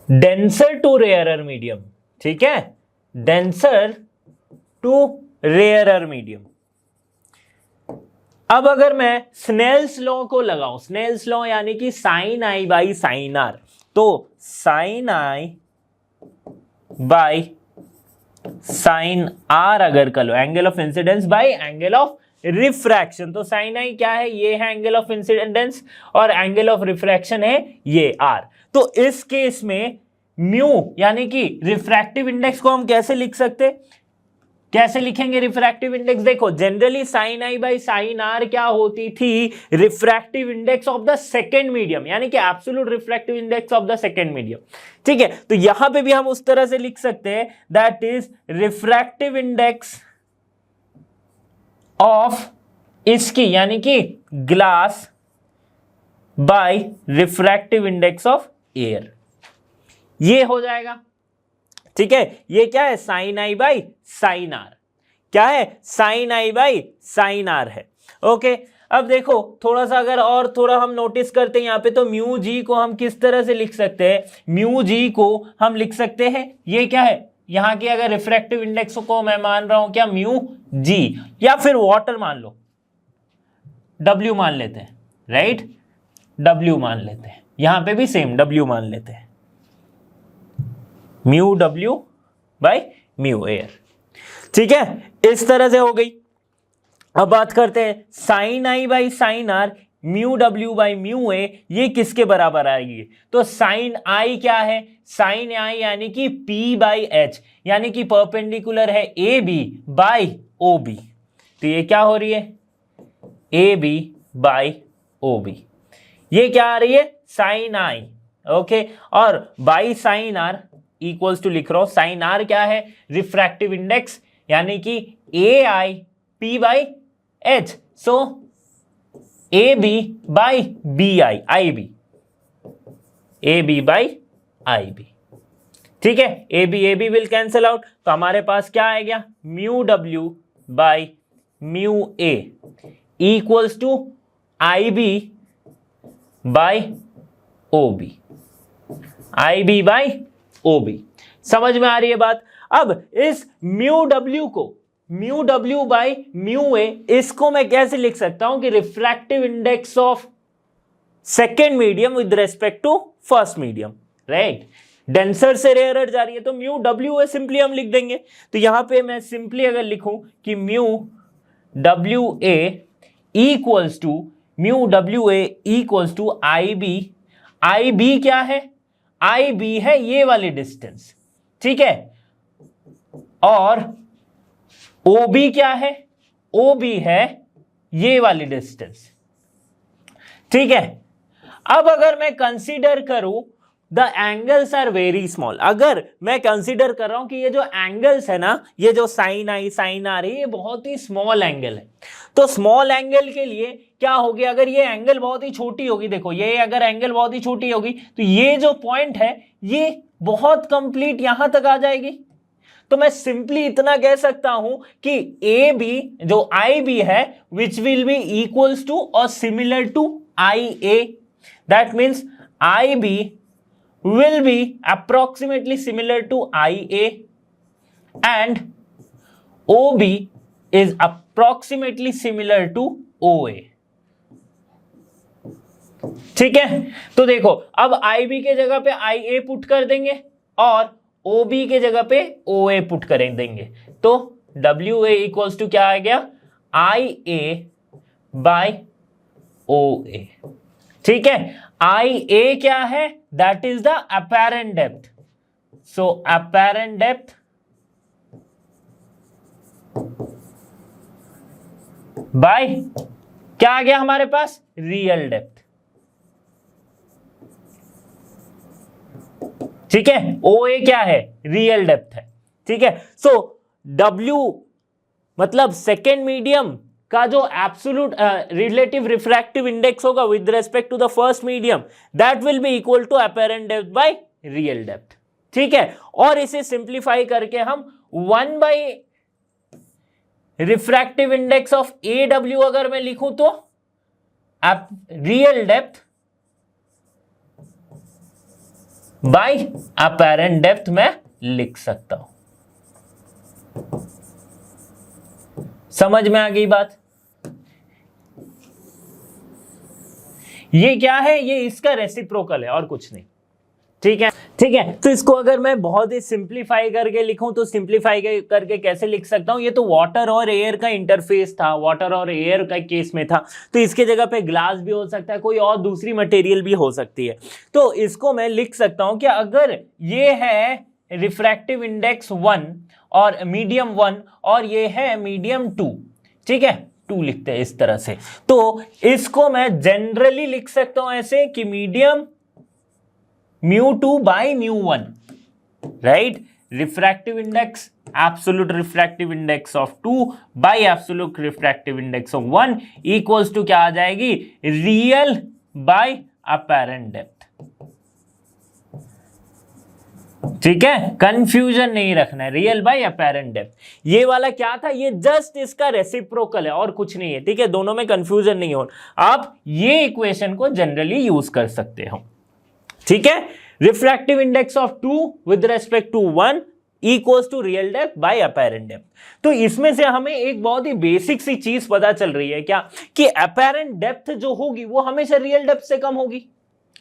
denser to rarer medium, ठीक है, डेंसर टू रेयरर मीडियम। अब अगर मैं स्नेल्स लॉ को लगाऊं, स्नेल्स लॉ यानी कि sine I by sine R, तो sine I by sine R अगर कर लो, angle of incidence by angle of refraction, तो साइन I क्या है, ये है एंगल ऑफ इंसिडेंस, और एंगल ऑफ रिफ्रैक्शन है ये R। तो इस केस में म्यू यानी कि रिफ्रैक्टिव इंडेक्स को हम कैसे लिख सकते, कैसे लिखेंगे रिफ्रैक्टिव इंडेक्स, देखो generally sine I by sine R क्या होती थी, refractive index of the second medium, यानी कि absolute refractive index of the second medium, ठीक है। तो यहां पे भी हम उस तरह से लिख सकते हैं, that is refractive index of इसकी यानी कि glass by refractive index of air, ये हो जाएगा, ठीक है। ये क्या है, sine I by sine R, क्या है, sine I by sine R है, ओके। अब देखो थोड़ा सा अगर और थोड़ा हम नोटिस करते हैं यहाँ पे, तो म्यू जी को हम किस तरह से लिख सकते हैं, म्यू जी को हम लिख सकते हैं, ये क्या है, यहाँ की अगर रिफ्रैक्टिव इंडेक्स को मैं मान रहा हूं क्या, म्यू जी, या फिर वाटर मान लो, W मान लेते हैं, राइट, W मान लेते हैं, यहां पे भी सेम W मान लेते हैं, mu W by mu air, ठीक है। इस तरह से हो गई। अब बात करते हैं sine I by sine R, mu W by mu A, ये किसके बराबर आएगी, तो साइन I क्या है, साइन I यानी कि P बाई H, यानी कि परपेंडिकुलर है AB बाई OB, तो ये क्या हो रही है, AB बाई OB, ये क्या आ रही है, साइन I, ओके। और by sine R equals to लिख रहा हूं, साइन R क्या है, रिफ्रैक्टिव इंडेक्स यानी कि AI P by H, so A B by B I, I B, A B by I B. ठीक है, A B will cancel out, तो हमारे पास क्या आ गया, mu W by mu A equals to I B by O B, I B by O B. समझ में आ रही है बात। अब इस म्यू डब्ल्यू को, mu W by mu A, इसको मैं कैसे लिख सकता हूं कि refractive index of second medium with respect to first medium, right. Denser से रेयरर जा रही है तो म्यू डब्ल्यू ए सिंपली हम लिख देंगे। तो यहां पे मैं सिंपली अगर लिखूं कि mu W A equals to, mu W A equals to I B क्या है, आई बी है ये वाली डिस्टेंस, ठीक है, और ओ बी क्या है, ओ बी है ये वाली डिस्टेंस, ठीक है। अब अगर मैं कंसीडर करूं the angles are very small, अगर मैं कंसीडर कर रहा हूं कि ये जो एंगल्स है ना, ये जो साइन आई साइन आ रही है, ये बहुत ही स्मॉल एंगल है, तो स्मॉल एंगल के लिए क्या होगी, अगर ये एंगल बहुत ही छोटी होगी, देखो ये अगर एंगल बहुत ही छोटी होगी तो ये जो पॉइंट है ये बहुत कंप्लीट यहां तक आ जाएगी। तो मैं सिंपली इतना कह सकता हूं कि ए बी जो आई बी है which will be equals to और similar to I A, that means I B will be approximately similar to IA and OB is approximately similar to OA, ठीक है। तो देखो अब IB के जगह पे IA पुट कर देंगे और OB के जगह पे OA पुट कर देंगे, तो WA इक्वल्स टू क्या आ गया, IA बाय OA, ठीक है। IA क्या है, that is the apparent depth, so apparent depth by क्या आ गया हमारे पास, रियल डेप्थ, ठीक है। OA क्या है, रियल डेप्थ है, ठीक है। सो W मतलब सेकेंड मीडियम का जो एब्सोल्यूट रिलेटिव रिफ्रैक्टिव इंडेक्स होगा with respect to the first medium, that will be equal to apparent depth by real depth, ठीक है। और इसे सिंप्लीफाई करके हम 1 by refractive index of AW अगर मैं लिखूं तो real depth by apparent depth मैं लिख सकता हूं। समझ में आ गई बात। ये क्या है, ये इसका रेसिप्रोकल है और कुछ नहीं, ठीक है, ठीक है। तो इसको अगर मैं बहुत ही सिंप्लीफाई करके लिखूं तो सिंप्लीफाई करके कैसे लिख सकता हूं, ये तो वाटर और एयर का इंटरफेस था, वाटर और एयर का केस में था, तो इसके जगह पे ग्लास भी हो सकता है, कोई और दूसरी मटेरियल भी हो सकती है। तो इसको मैं लिख सकता हूं कि अगर ये है रिफ्रैक्टिव इंडेक्स 1 और मीडियम 1 और ये है मीडियम 2, ठीक है, 2 लिखते हैं इस तरह से, तो इसको मैं जनरली लिख सकता हूं ऐसे कि medium μ2 by μ1, right. Refractive index, absolute refractive index of 2 by absolute refractive index of 1 equals to क्या आ जाएगी, रियल बाय अपैरेंट डेप्थ, ठीक है। कंफ्यूजन नहीं रखना है, रियल बाय अपैरेंट डेप्थ। ये वाला क्या था, ये जस्ट इसका रेसिप्रोकल है और कुछ नहीं है, ठीक है। दोनों में कंफ्यूजन नहीं हो, आप ये इक्वेशन को जनरली यूज कर सकते हो, ठीक है। Refractive index of 2 with respect to 1 equals to real depth by apparent depth. तो इसमें से हमें एक बहुत ही बेसिक सी चीज पता चल रही है, क्या कि अपैरेंट डेप्थ जो होगी वो हमेशा रियल डेप्थ से कम होगी,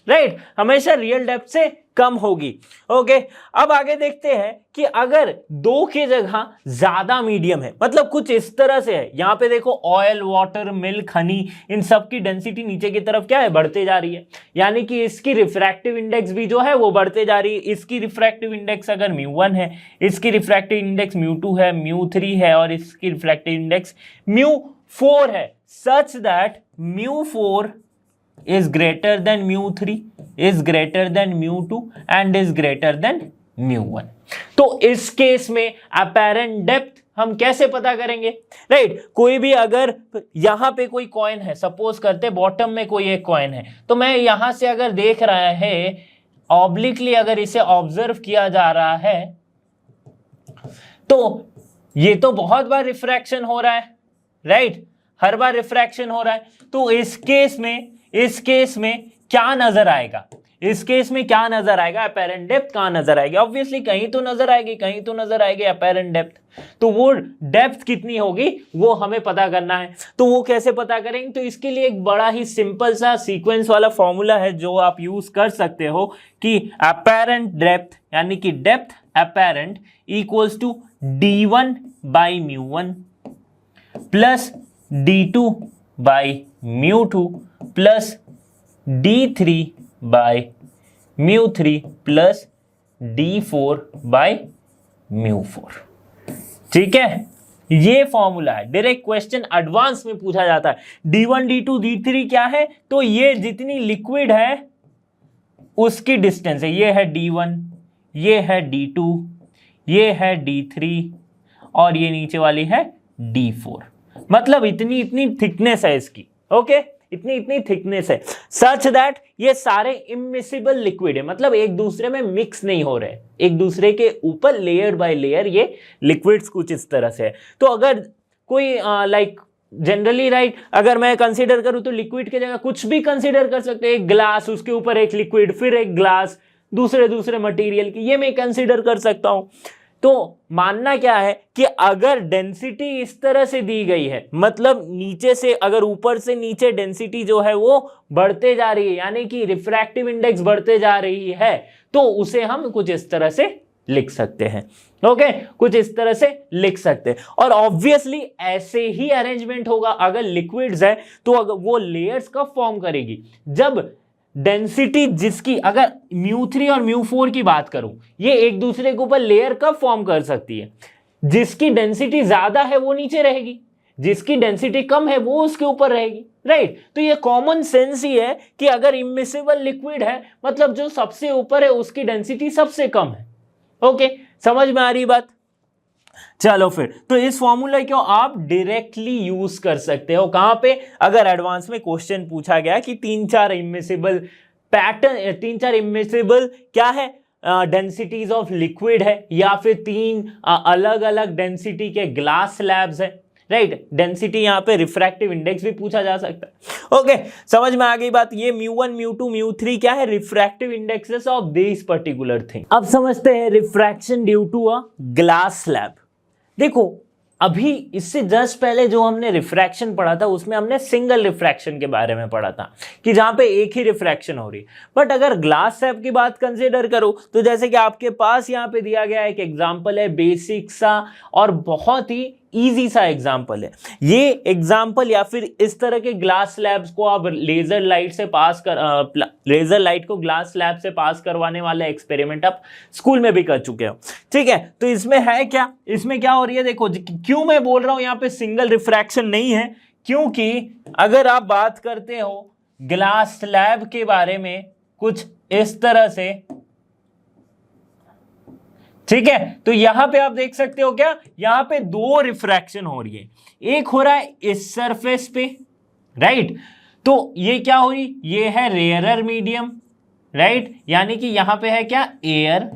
राइट, हमेशा रियल डेप्थ से कम होगी। ओके, अब आगे देखते हैं कि अगर 2 की जगह ज्यादा मीडियम है, मतलब कुछ इस तरह से है, यहां पे देखो ऑयल, वाटर, मिल्क, हनी, इन सब की डेंसिटी नीचे की तरफ क्या है, बढ़ते जा रही है, यानी कि इसकी रिफ्रैक्टिव इंडेक्स भी जो है वो बढ़ते जा रही है। इसकी रिफ्रैक्टिव इंडेक्स अगर μ1 है, इसकी रिफ्रैक्टिव इंडेक्स μ2 है, μ3 है और इसकी रिफ्रैक्टिव इंडेक्स μ4 है, such that μ4 is greater than μ3, is greater than μ2 and is greater than μ1। तो इस केस में apparent depth हम कैसे पता करेंगे? राइट, कोई भी अगर यहां पे कोई कॉइन है, सपोज करते बॉटम में कोई एक कॉइन है, तो मैं यहां से अगर देख रहा है ऑब्लिकली, अगर इसे ऑब्जर्व किया जा रहा है, तो ये तो बहुत बार रिफ्रैक्शन हो रहा है, राइट, हर बार रिफ्रैक्शन हो रहा है। तो इस केस में क्या नजर आएगा? इस केस में क्या नजर आएगा? अपेरेंट डेप्थ कहां नजर आएगी? ऑब्वियसली कहीं तो नजर आएगी, कहीं तो नजर आएगी अपेरेंट डेप्थ। तो वो डेप्थ कितनी होगी वो हमें पता करना है। तो वो कैसे पता करेंगे? तो इसके लिए एक बड़ा ही सिंपल सा सीक्वेंस वाला फॉर्मूला है जो आप यूज कर सकते हो कि अपेरेंट डेप्थ यानी कि depth apparent equals to d1 by μ1 plus d2 by μ2 plus d3 by μ3 plus d4 by μ4। ठीक है, ये फॉर्मूला है। डायरेक्ट क्वेश्चन एडवांस में पूछा जाता है। d1 d2 d3 क्या है? तो ये जितनी लिक्विड है उसकी डिस्टेंस है। ये है d1, ये है d2, ये है d3 और ये नीचे वाली है d4। मतलब इतनी इतनी थिकनेस है इसकी। ओके, इतनी इतनी थिकनेस है सच दैट ये सारे इमिसिबल लिक्विड है, मतलब एक दूसरे में मिक्स नहीं हो रहे, एक दूसरे के ऊपर लेयर बाय लेयर ये लिक्विड्स कुछ इस तरह से है। तो अगर कोई लाइक जनरली राइट, अगर मैं कंसीडर करूं तो लिक्विड की जगह कुछ भी कंसीडर कर सकते हैं। एक ग्लास, उसके ऊपर एक लिक्विड, फिर एक ग्लास, दूसरे मटेरियल की, ये मैं कंसीडर कर सकता हूं। तो मानना क्या है कि अगर डेंसिटी इस तरह से दी गई है, मतलब नीचे से, अगर ऊपर से नीचे डेंसिटी जो है वो बढ़ते जा रही है, यानी कि रिफ्रैक्टिव इंडेक्स बढ़ते जा रही है, तो उसे हम कुछ इस तरह से लिख सकते हैं। ओके, कुछ इस तरह से लिख सकते हैं। और ऑब्वियसली ऐसे ही अरेंजमेंट होगा अगर लिक्विड्स है, तो अगर वो लेयर्स कब फॉर्म करेगी? जब डेंसिटी जिसकी, अगर μ3 और μ4 की बात करूं, ये एक दूसरे के ऊपर लेयर कब फॉर्म कर सकती है? जिसकी डेंसिटी ज्यादा है वो नीचे रहेगी, जिसकी डेंसिटी कम है वो उसके ऊपर रहेगी, राइट। तो ये कॉमन सेंस ही है कि अगर इमिसिबल लिक्विड है, मतलब जो सबसे ऊपर है उसकी डेंसिटी सबसे कम है। ओके, समझ में आ रही बात? चलो फिर, तो इस फॉर्मूला को आप डायरेक्टली यूज कर सकते हो। कहां पे? अगर एडवांस में क्वेश्चन पूछा गया कि तीन चार इमिसिबल पैटर्न, तीन चार इमिसिबल क्या है डेंसिटीज ऑफ लिक्विड है, या फिर तीन अलग अलग डेंसिटी के ग्लास स्लैब्स है, राइट। डेंसिटी यहां पे रिफ्रैक्टिव इंडेक्स भी पूछा जा सकता है। ओके, समझ में आ गई बात। ये μ1 μ2 μ3 क्या है? Refractive indexes of this particular thing. अब समझते हैं refraction due to a glass slab. देखो, अभी इससे जस्ट पहले जो हमने रिफ्रैक्शन पढ़ा था उसमें हमने सिंगल रिफ्रैक्शन के बारे में पढ़ा था कि जहां पे एक ही रिफ्रैक्शन हो रही है। बट अगर ग्लास स्लैब की बात कंसीडर करो तो जैसे कि आपके पास यहां पे दिया गया एक एग्जांपल है, बेसिक सा और बहुत ही इजी सा एग्जांपल है। ये एग्जांपल या फिर इस तरह के ग्लास स्लैब्स को आप लेजर लाइट से पास कर लेजर लाइट को ग्लास स्लैब से पास करवाने वाला एक्सपेरिमेंट आप स्कूल में भी कर चुके हो, ठीक है। तो इसमें है क्या, इसमें क्या हो रही है? देखो, क्यों मैं बोल रहा हूं यहां पे सिंगल रिफ्रैक्शन नहीं है, क्योंकि अगर आप बात करते हो ग्लास स्लैब के बारे में कुछ इस तरह से, ठीक है, तो यहां पे आप देख सकते हो क्या, यहां पे दो रिफ्रैक्शन हो रही है। एक हो रहा है इस सरफेस पे, राइट, तो ये क्या हो रही, ये है रेयरर मीडियम, राइट, यानी कि यहां पे है क्या, एयर,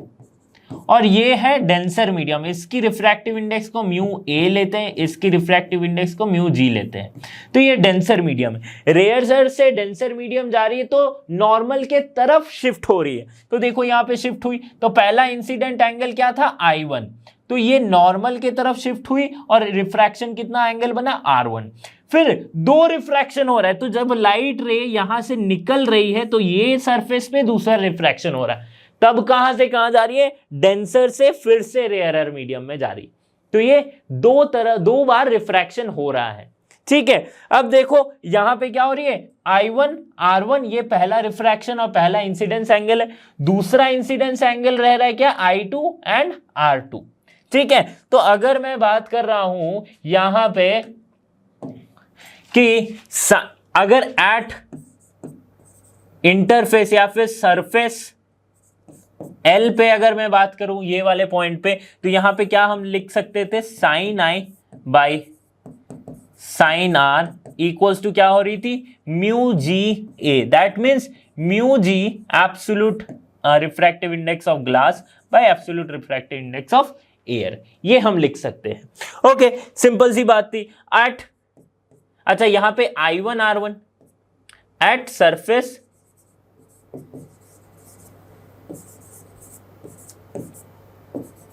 और ये है डेंसर मीडियम। इसकी रिफ्रैक्टिव इंडेक्स को μ लेते हैं, इसकी रिफ्रैक्टिव इंडेक्स को μg लेते हैं। तो ये डेंसर मीडियम है। रेयर से डेंसर मीडियम जा रही है तो नॉर्मल के तरफ शिफ्ट हो रही है। तो देखो यहां पे शिफ्ट हुई, तो पहला इंसिडेंट एंगल क्या था, I1, तो ये नॉर्मल के तरफ शिफ्ट हुई और रिफ्रैक्शन कितना एंगल बना, R1। फिर दो रिफ्रैक्शन हो रहा है, तो जब लाइट रे यहां से निकल रही है तो ये सरफेस पे दूसरा रिफ्रैक्शन हो रहा है, तब कहां से कहां जा रही है, डेंसर से फिर से रेयरर मीडियम में जा रही। तो ये दो बार रिफ्रैक्शन हो रहा है, ठीक है। अब देखो यहां पे क्या हो रही है, I1 R1, ये पहला रिफ्रैक्शन और पहला इंसिडेंस एंगल है। दूसरा इंसिडेंस एंगल रह रहा है क्या, I2 एंड R2, ठीक है। तो अगर मैं बात कर रहा हूं यहां पे कि अगर एट इंटरफेस या फिर सरफेस एल पे अगर मैं बात करूं ये वाले पॉइंट पे, तो यहां पे क्या हम लिख सकते थे, sine I by sine r equals to क्या हो रही थी, mu ji a. That means mu g absolute refractive index of glass by absolute refractive index of air, ये हम लिख सकते हैं। ओके, सिंपल सी बात थी। एट, अच्छा यहां पे I1 R1 at surface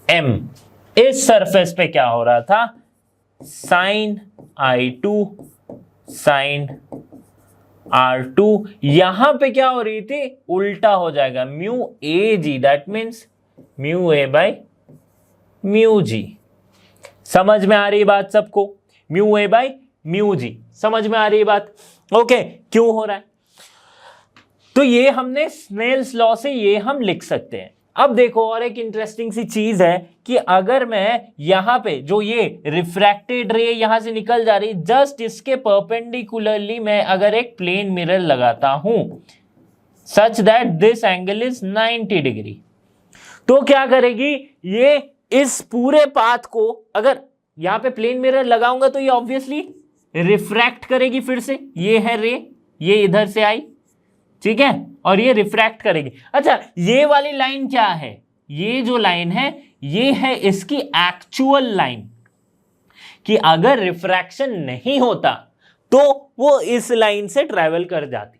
M, इस सरफेस पे क्या हो रहा था, साइन I2 साइन R2, यहां पे क्या हो रही थी, उल्टा हो जाएगा, mu A G, that means mu A by mu G. समझ में आ रही बात सबको, mu A by mu G, समझ में आ रही बात। ओके, क्यों हो रहा है, तो ये हमने स्नेल्स लॉ से ये हम लिख सकते हैं। अब देखो और एक इंटरेस्टिंग सी चीज है कि अगर मैं यहां पे जो ये रिफ्रैक्टेड रे यहां से निकल जा रही, जस्ट इसके परपेंडिकुलरली मैं अगर एक प्लेन मिरर लगाता हूं such that this angle is 90 degree, तो क्या करेगी ये, इस पूरे पाथ को अगर यहां पे प्लेन मिरर लगाऊंगा तो ये ऑब्वियसली रिफ्रैक्ट करेगी, फिर से ये है रे, ये इधर से आई, ठीक है, और ये रिफ्रैक्ट करेगी। अच्छा ये वाली लाइन क्या है, ये जो लाइन है ये है इसकी एक्चुअल लाइन, कि अगर रिफ्रैक्शन नहीं होता तो वो इस लाइन से ट्रेवल कर जाती,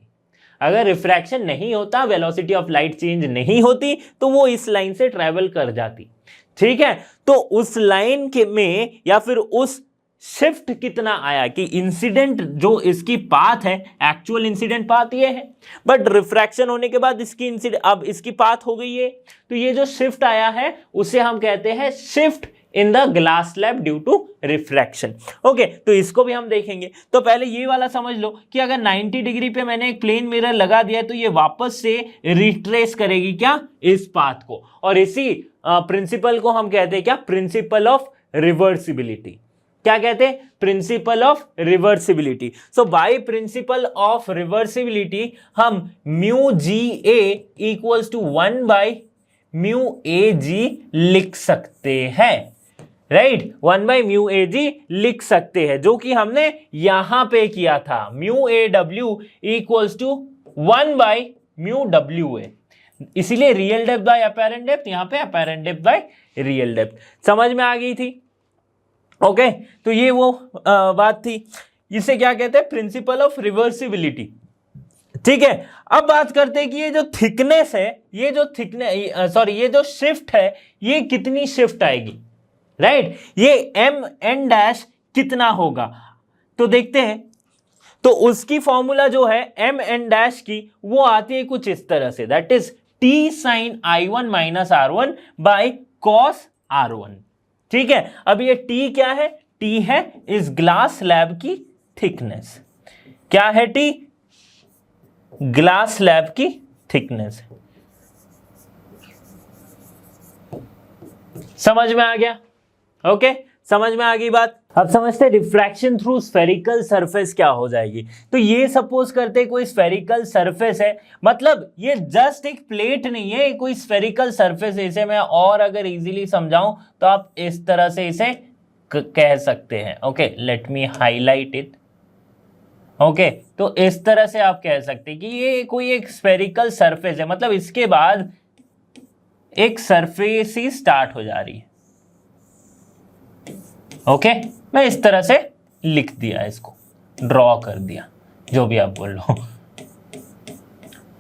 अगर रिफ्रैक्शन नहीं होता, वेलोसिटी ऑफ लाइट चेंज नहीं होती, तो वो इस लाइन से ट्रेवल कर जाती, ठीक है। तो उस लाइन के में या फिर उस शिफ्ट कितना आया कि इंसिडेंट जो इसकी पाथ है, एक्चुअल इंसिडेंट पाथ ये है, बट रिफ्रैक्शन होने के बाद इसकी इंसिडेंट अब इसकी पाथ हो गई है, तो ये जो शिफ्ट आया है उसे हम कहते हैं shift in the glass slab due to refraction. Okay, तो इसको भी हम देखेंगे। तो पहले ये वाला समझ लो कि अगर 90 डिग्री पे मैंने एक प्लेन मिरर लगा दिया है तो ये वापस से रिट्रेस करेगी क्या, इस पाथ को, और इसी प्रिंसिपल को हम कहते हैं क्या, प्रिंसिपल ऑफ रिवर्सिबिलिटी। क्या कहते हैं, principle of reversibility. So by principle of reversibility हम mu ji A equals to 1 by mu A G लिख सकते हैं, right, 1 by mu A G लिख सकते हैं, जो कि हमने यहां पे किया था, mu A W equals to 1 by mu W A, इसीलिए real depth by apparent depth, यहां पे apparent depth by real depth. समझ में आ गई थी। ओके, तो ये वो बात थी, इसे क्या कहते हैं, प्रिंसिपल ऑफ रिवर्सिबिलिटी, ठीक है। अब बात करते हैं कि ये जो थिकनेस है, ये जो थिकनेस सॉरी ये जो शिफ्ट है, ये कितनी शिफ्ट आएगी, राइट, ये एम एन डैश कितना होगा, तो देखते हैं। तो उसकी फॉर्मूला जो है एम एन डैश की, वो आती है कुछ इस तरह से, that is t sine I1 minus R1 by cos R1, ठीक है। अब ये टी क्या है, टी है इस ग्लास स्लैब की थिकनेस, क्या है टी, ग्लास स्लैब की थिकनेस। समझ में आ गया, ओके, समझ में आ गई बात। अब समझते हैं रिफ्रैक्शन थ्रू स्फेरिकल सरफेस क्या हो जाएगी। तो ये सपोज करते हैं कोई स्फेरिकल सरफेस है, मतलब ये जस्ट एक प्लेट नहीं है, कोई स्फेरिकल सरफेस है। इसे मैं और अगर इजीली समझाऊं तो आप इस तरह से इसे कह सकते हैं, okay, let me highlight it, okay, तो इस तरह से आप कह सकते हैं कि ये कोई एक स्फेरिकल सरफेस है, मतलब इसके बाद एक सरफेस ही स्टार्ट हो जा रही है, ओके, मैं इस तरह से लिख दिया, इसको ड्रॉ कर दिया, जो भी आप बोल लो,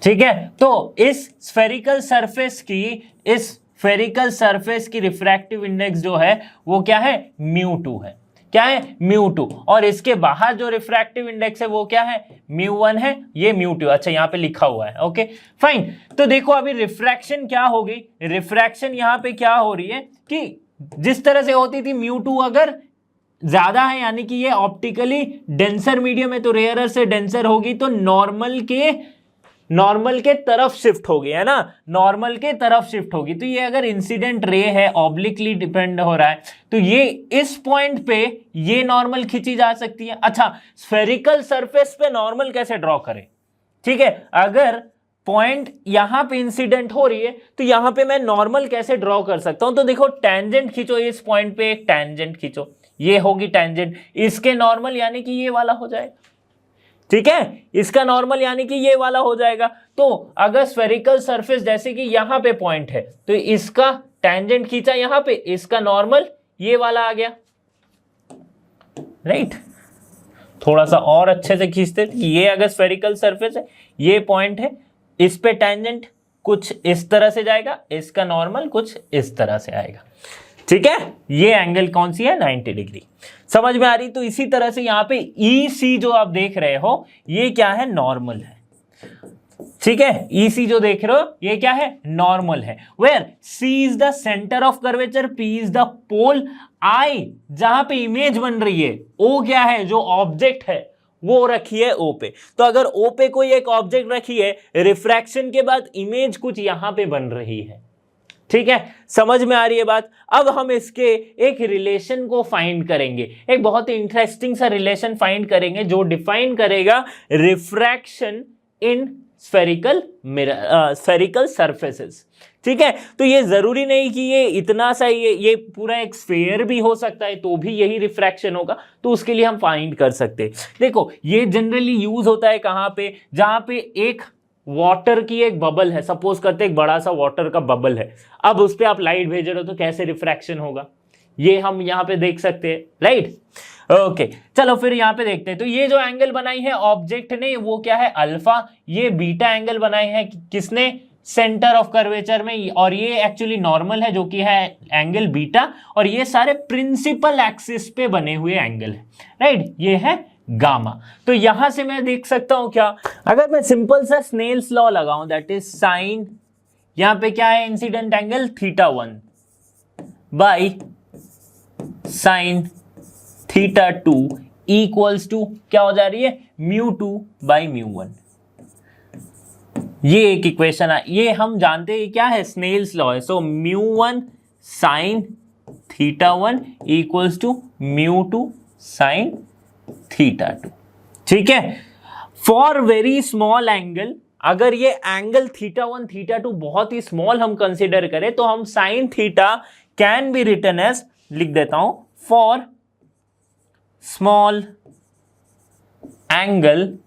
ठीक है। तो इस स्फेरिकल सरफेस की रिफ्रैक्टिव इंडेक्स जो है वो क्या है, μ2 है, क्या है, μ2, और इसके बाहर जो रिफ्रैक्टिव इंडेक्स है वो क्या है, μ1 है, ये μ2, अच्छा यहां पे लिखा हुआ है, ओके फाइन। तो देखो अभी रिफ्रैक्शन क्या हो गई, रिफ्रैक्शन यहां पे क्या हो रही है कि जिस तरह से होती थी μ2 अगर ज्यादा है, यानी कि ये ऑप्टिकली डेंसर मीडियम है, तो रेयरर से डेंसर होगी, तो नॉर्मल के तरफ शिफ्ट होगी, है ना, नॉर्मल के तरफ शिफ्ट होगी। तो ये अगर इंसिडेंट रे है, ऑब्लिकली डिपेंड हो रहा है, तो ये इस पॉइंट पे ये नॉर्मल खींची जा सकती है। अच्छा, स्फेरिकल सरफेस पे नॉर्मल कैसे ड्रॉ करें, ठीक है, अगर पॉइंट यहां पे इंसिडेंट हो रही है, तो यहां पे मैं नॉर्मल कैसे ड्रॉ कर सकता हूं? तो देखो टेंजेंट खींचो, इस पॉइंट पे एक टेंजेंट खींचो, ये होगी टेंजेंट, इसके नॉर्मल यानी कि ये वाला हो जाएगा, ठीक है, इसका नॉर्मल यानी कि ये वाला हो जाएगा। तो अगर स्फेरिकल सरफेस जैसे कि यहां पे पॉइंट है तो इसका टेंजेंट खींचा यहां पे, इसका नॉर्मल ये वाला आ गया, राइट। थोड़ा सा और अच्छे से खींचते, ये अगर स्फेरिकल सरफेस है, ये पॉइंट है, इस पे टेंजेंट कुछ इस तरह से जाएगा, इसका नॉर्मल कुछ इस तरह से आएगा, ठीक है। ये एंगल कौन सी है? 90 डिग्री। समझ में आ रही? तो इसी तरह से यहां पे EC जो आप देख रहे हो ये क्या है? नॉर्मल है, ठीक है। EC जो देख रहे हो ये क्या है? नॉर्मल है। Where C is the centre of curvature, P is the pole, I जहां पे इमेज बन रही है, O क्या है? जो ऑब्जेक्ट है वो रखी है O पे। तो अगर O पे कोई एक ऑब्जेक्ट रखी है, रिफ्रैक्शन के बाद इमेज कुछ यहां पे बन रही है, ठीक है। समझ में आ रही है बात? अब हम इसके एक रिलेशन को फाइंड करेंगे, एक बहुत ही इंटरेस्टिंग सा रिलेशन फाइंड करेंगे जो डिफाइन करेगा रिफ्रैक्शन इन स्फेरिकल सरफेसेस, ठीक है। तो ये जरूरी नहीं कि ये इतना सा ये पूरा एक स्फेयर भी हो सकता है तो भी यही रिफ्रैक्शन होगा, तो उसके लिए हम फाइंड कर सकते हैं। देखो ये जनरली यूज होता है कहां पे? जहां पे एक वाटर की एक बबल है, सपोज करते एक बड़ा सा वाटर का बबल है, अब उस पर आप लाइट भेज रहे हो तो कैसे रिफ्रैक्शन होगा, ये हम यहां पे देख सकते हैं, राइट। ओके चलो फिर यहां पे देखते हैं। तो ये जो एंगल बनाई है ऑब्जेक्ट ने वो क्या है? अल्फा। ये बीटा एंगल बनाई है किसने? सेंटर ऑफ कर्वेचर में, और ये एक्चुअली नॉर्मल है जो कि है एंगल बीटा, और ये सारे प्रिंसिपल एक्सिस पे बने हुए एंगल है, राइट। ये है गामा। तो यहां से मैं देख सकता हूं क्या? अगर मैं सिंपल सा स्नेल्स लॉ लगाऊं, दैट इज साइन, यहां पे क्या है? Incident angle θ1 by sine θ2 equals to क्या हो जा रही है? μ2 बाई μ1। ये एक इक्वेशन है, ये हम जानते हैं क्या है? स्नेल्स लॉ है। सो μ1 साइन θ1 इक्वल्स टू μ2 साइन θ2, ठीक है। फॉर वेरी स्मॉल एंगल, अगर ये एंगल θ1 θ2 बहुत ही स्मॉल हम कंसिडर करें तो हम sine theta can be written as, लिख देता हूं, for small angle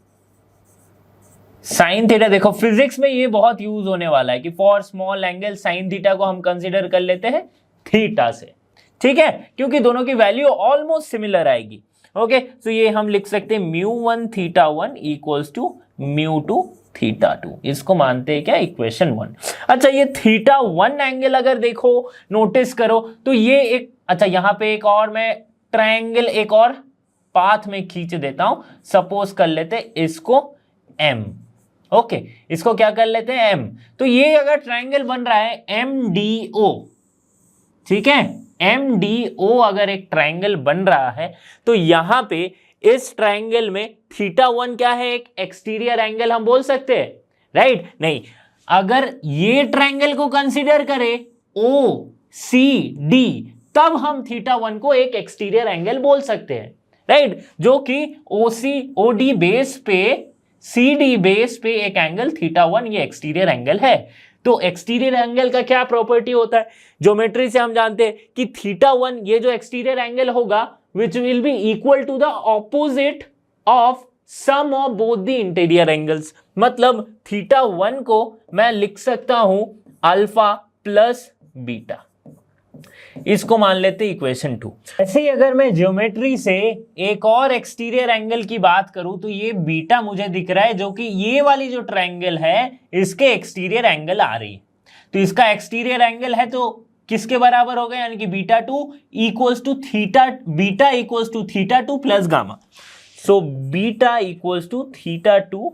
sine theta. देखो फिजिक्स में ये बहुत यूज होने वाला है कि for small angle sine theta को हम कंसिडर कर लेते हैं थीटा से, ठीक है, क्योंकि दोनों की वैल्यू ऑलमोस्ट सिमिलर आएगी। ओके सो ये हम लिख सकते हैं μ1 θ1 इक्वल्स टू μ2 θ2। इसको मानते हैं क्या? इक्वेशन 1। अच्छा ये θ1 एंगल अगर देखो, नोटिस करो तो ये एक, अच्छा यहां पे एक और मैं ट्रायंगल एक और पाथ में खींच देता हूं। सपोज कर लेते हैं इसको M, ओके इसको क्या कर लेते हैं? M। तो ये अगर ट्रायंगल बन रहा है MDO, ठीक है, MDO अगर एक ट्रायंगल बन रहा है तो यहां पे इस ट्रायंगल में θ1 क्या है? एक एक्सटीरियर एंगल हम बोल सकते हैं, राइट? नहीं, अगर ये ट्रायंगल को कंसीडर करें OCD तब हम θ1 को एक एक्सटीरियर एंगल बोल सकते हैं, राइट? जो कि OD बेस पे CD बेस पे एक एंगल θ1 ये एक्सटीरियर एंगल है। तो एक्सटीरियर एंगल का क्या प्रॉपर्टी होता है? ज्योमेट्री से हम जानते हैं कि θ1 ये जो एक्सटीरियर एंगल होगा which will be equal to the opposite of sum of both the interior angles। मतलब θ1 को मैं लिख सकता हूं अल्फा प्लस बीटा, इसको मान लेते इक्वेशन 2। ऐसे ही अगर मैं ज्योमेट्री से एक और एक्सटीरियर एंगल की बात करूं तो ये बीटा मुझे दिख रहा है जो कि ये वाली जो ट्रायंगल है इसके एक्सटीरियर एंगल आ रही है। तो इसका एक्सटीरियर एंगल है तो किसके बराबर होगा? यानी कि β2 equals to theta, beta equals to θ2 plus gamma. So beta equals to θ2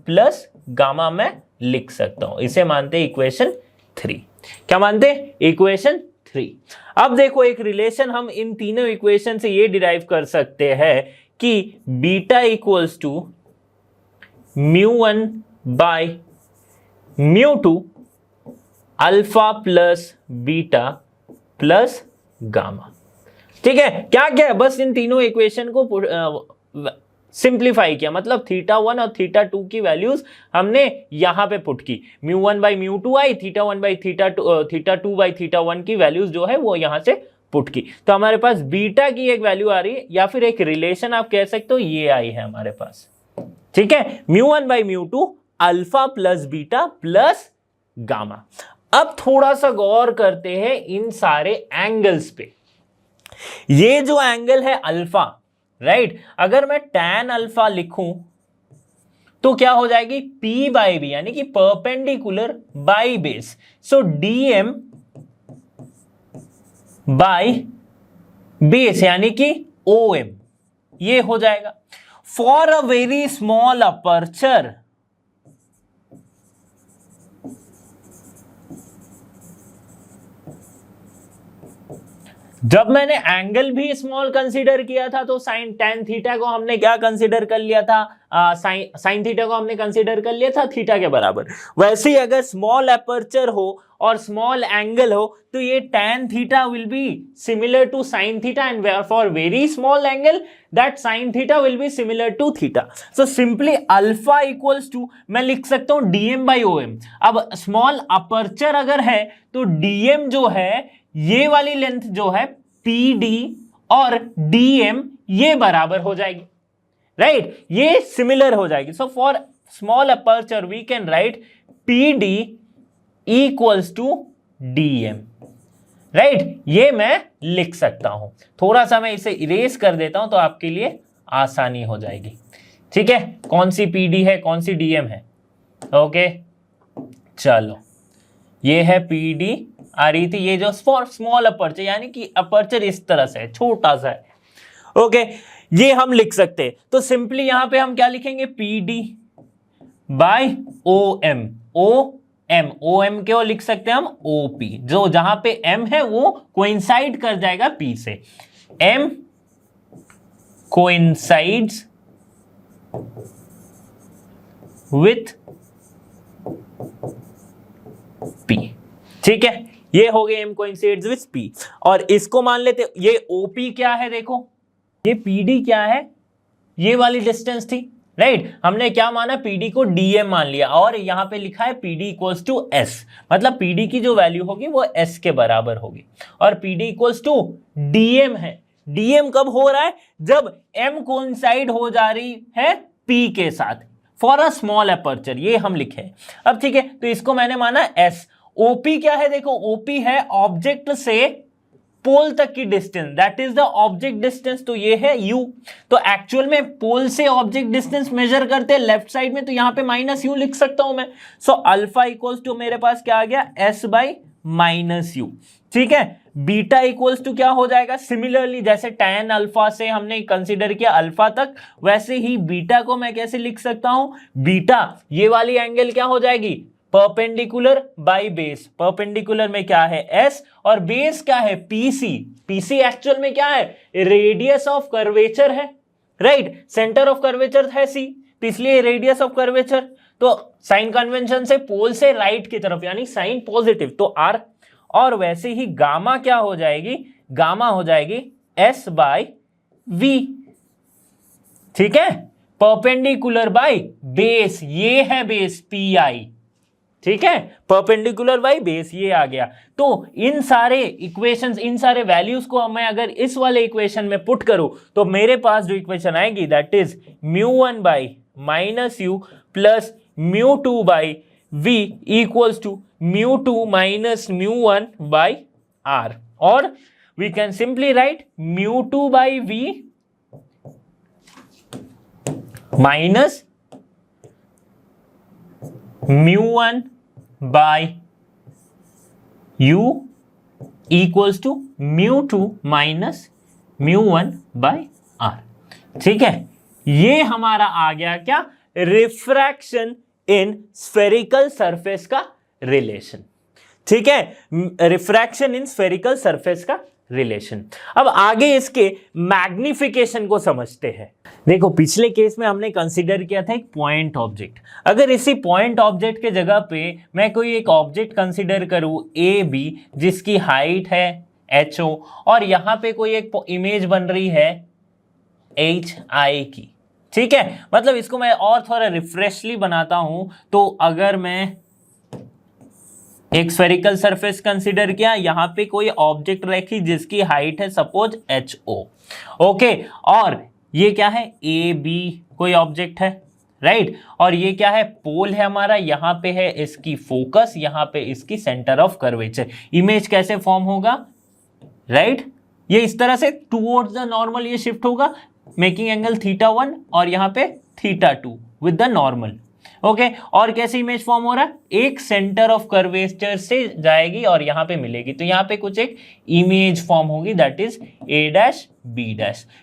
plus gamma मैं लिख सकता हूं। इसे मानते हैं इक्वेशन 3। क्या मानते हैं? इक्वेशन 3। अब देखो एक रिलेशन हम इन तीनों इक्वेशन से ये डिराइव कर सकते हैं कि beta equals to μ1 by μ2 alpha plus beta plus gamma, ठीक है। क्या क्या है? बस इन तीनों इक्वेशन को सिंप्लीफाई किया, मतलब θ1 और θ2 की वैल्यूज हमने यहां पे पुट की, μ1 बाई μ2 आई, θ1 बाई θ2 बाई θ1 की वैल्यूज जो है वो यहां से पुट की, तो हमारे पास बीटा की एक वैल्यू आ रही है, या फिर एक रिलेशन आप कह सकते हो ये आई है हमारे पास। ठीक है, μ1 by μ2 alpha plus beta plus gamma. अब थोड़ा सा गौर करते हैं इन सारे एंगल्स पे। ये जो एंगल है अल्फा, राइट, अगर मैं tan अल्फा लिखूं तो क्या हो जाएगी, P बाई बी, यानी कि perpendicular by base, so DM by base यानी कि OM, ये हो जाएगा। For a very small aperture, जब मैंने एंगल भी स्मॉल कंसीडर किया था तो साइन tan थीटा को हमने क्या कंसीडर कर लिया था, साइन थीटा को हमने कंसीडर कर लिया था थीटा के बराबर। वैसे ही अगर स्मॉल अपर्चर हो और स्मॉल एंगल हो तो ये tan theta will be similar to sine theta, and for very small angle that sine theta will be similar to theta. So simply alpha equals to, मैं लिख सकता हूं DM बाई OM। अब small aperture अगर है तो DM जो है, ये वाली लेंथ जो है PD और DM ये बराबर हो जाएगी, राइट, ये सिमिलर हो जाएगी। So for small aperture we can write PD equals to DM, right, ये मैं लिख सकता हूं। थोड़ा सा मैं इसे इरेज कर देता हूं तो आपके लिए आसानी हो जाएगी। ठीक है, कौन सी PD है कौन सी DM है, ओके, चलो ये है PD आ रही थी, ये जो स्मॉल अपर्चर यानी कि अपर्चर इस तरह से छोटा सा है, ओके, ये हम लिख सकते हैं। तो सिंपली यहां पे हम क्या लिखेंगे, PD बाई OM, OM क्यों लिख सकते हैं हम OP, जो जहां पे M है वो कोइंसाइड कर जाएगा P से, M कोइंसाइड्स विथ P। ठीक है, ये हो गए M कोइंसाइड्स विथ P, और इसको मान लेते, ये OP क्या है, देखो ये PD क्या है, ये वाली डिस्टेंस थी, राइट, हमने क्या माना, PD को DM मान लिया, और यहां पे लिखा है PD इक्वल्स टू S, मतलब PD की जो वैल्यू होगी वो S के बराबर होगी, और PD इक्वल्स टू DM है। DM कब हो रहा है, जब M कोइंसाइड हो जा रही है P के साथ, फॉर अ स्मॉल अपर्चर, ये हम लिखे। अब ठीक है, तो इसको मैंने माना S। OP क्या है, देखो OP है ऑब्जेक्ट से पोल तक की distance, that is the object distance, तो ये है U। तो एक्चुअल में पोल से ऑब्जेक्ट डिस्टेंस मेजर करते हैं लेफ्ट साइड में, तो यहां पे माइनस U लिख सकता हूं मैं। सो अल्फा इक्वल्स टू मेरे पास क्या आ गया, S बाई माइनस U। ठीक है, बीटा इक्वल्स टू क्या हो जाएगा, सिमिलरली जैसे tan अल्फा से हमने कंसीडर किया अल्फा तक, वैसे ही बीटा को मैं कैसे लिख सकता हूं, बीटा ये वाली एंगल क्या हो जाएगी, परपेंडिकुलर बाई बेस, परपेंडिकुलर में क्या है S, और बेस क्या है PC, PC एक्चुअल में क्या है, रेडियस ऑफ कर्वेचर है, राइट, सेंटर ऑफ कर्वेचर है C, तो इसलिए रेडियस ऑफ कर्वेचर, तो साइन कन्वेंशन से पोल से राइट की तरफ यानी साइन पॉजिटिव, तो R, और वैसे ही गामा क्या हो जाएगी, गामा हो जाएगी S बाई V। ठीक है, परपेंडिकुलर बाई बेस, ये है बेस PI, ठीक है, परपेंडिकुलर बाई बेस ये आ गया। तो इन सारे इक्वेशंस, इन सारे वैल्यूज को मैं अगर इस वाले इक्वेशन में पुट करूं तो मेरे पास जो इक्वेशन आएगी that is μ1 by minus U plus μ2 by V equals to μ2 minus μ1 by R, और we can simply write μ2 by V minus μ1 by U equals to μ2 minus μ1 by R। ठीक है, ये हमारा आ गया क्या, रिफ्रैक्शन इन स्फेरिकल सरफेस का रिलेशन। ठीक है, रिफ्रैक्शन इन स्फेरिकल सरफेस का रिलेशन। अब आगे इसके मैग्निफिकेशन को समझते हैं। देखो पिछले केस में हमने कंसीडर किया था एक पॉइंट ऑब्जेक्ट, अगर इसी पॉइंट ऑब्जेक्ट के जगह पे मैं कोई एक ऑब्जेक्ट कंसीडर करूं AB जिसकी हाइट है HO, और यहां पे कोई एक इमेज बन रही है HI की, ठीक है, मतलब इसको मैं और थोड़ा रिफ्रेशली बनाता हूं तो अगर मैं एक स्फेरिकल सरफेस कंसीडर किया, यहां पे कोई ऑब्जेक्ट रखी जिसकी हाइट है सपोज HO, ओके, और ये क्या है AB कोई ऑब्जेक्ट है, राइट, और ये क्या है पोल है हमारा, यहां पे है इसकी फोकस, यहां पे इसकी सेंटर ऑफ कर्वेचर। इमेज कैसे फॉर्म होगा, राइट, ये इस तरह से टुवर्ड्स द नॉर्मल ये शिफ्ट होगा, मेकिंग एंगल θ1 और यहां पे θ2 विद द नॉर्मल, ओके, और कैसे इमेज फॉर्म हो रहा है, एक सेंटर ऑफ कर्वेचर से जाएगी और यहां पे मिलेगी, तो यहां पे कुछ एक इमेज फॉर्म होगी, that is A', B',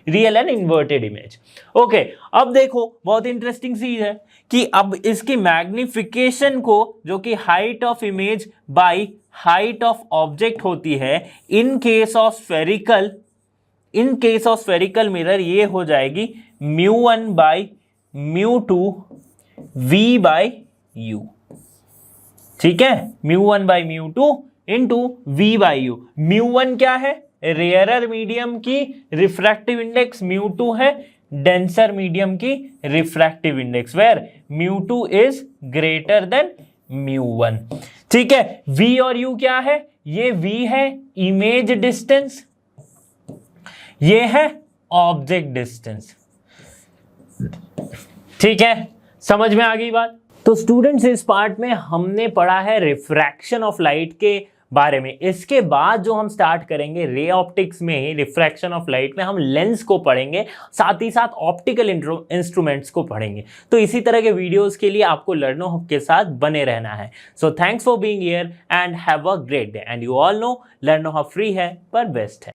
real and inverted image. Okay, अब देखो बहुत इंटरेस्टिंग चीज है कि अब इसकी मैग्निफिकेशन को, जो कि height of image by height of object होती है, in case of spherical mirror ये हो जाएगी μ1 बाय μ2 V बाय U, ठीक है, μ1 by μ2 into V by U। μ1 क्या है, रेयरर मीडियम की रिफ्रैक्टिव इंडेक्स, μ2 है डेंसर मीडियम की refractive index, where μ2 is greater than μ1, ठीक है। V और U क्या है, ये V है इमेज डिस्टेंस, ये है ऑब्जेक्ट डिस्टेंस, ठीक है, समझ में आ गई बात। तो स्टूडेंट्स इस पार्ट में हमने पढ़ा है रिफ्रैक्शन ऑफ लाइट के बारे में। इसके बाद जो हम स्टार्ट करेंगे रे ऑप्टिक्स में, रिफ्रैक्शन ऑफ लाइट में हम लेंस को पढ़ेंगे, साथ ही साथ ऑप्टिकल इंस्ट्रूमेंट्स को पढ़ेंगे। तो इसी तरह के वीडियोस के लिए आपको लर्नो हब के साथ बने रहना है। So thanks for being here and have a great day, and you all know लर्नो hub free है पर बेस्ट है।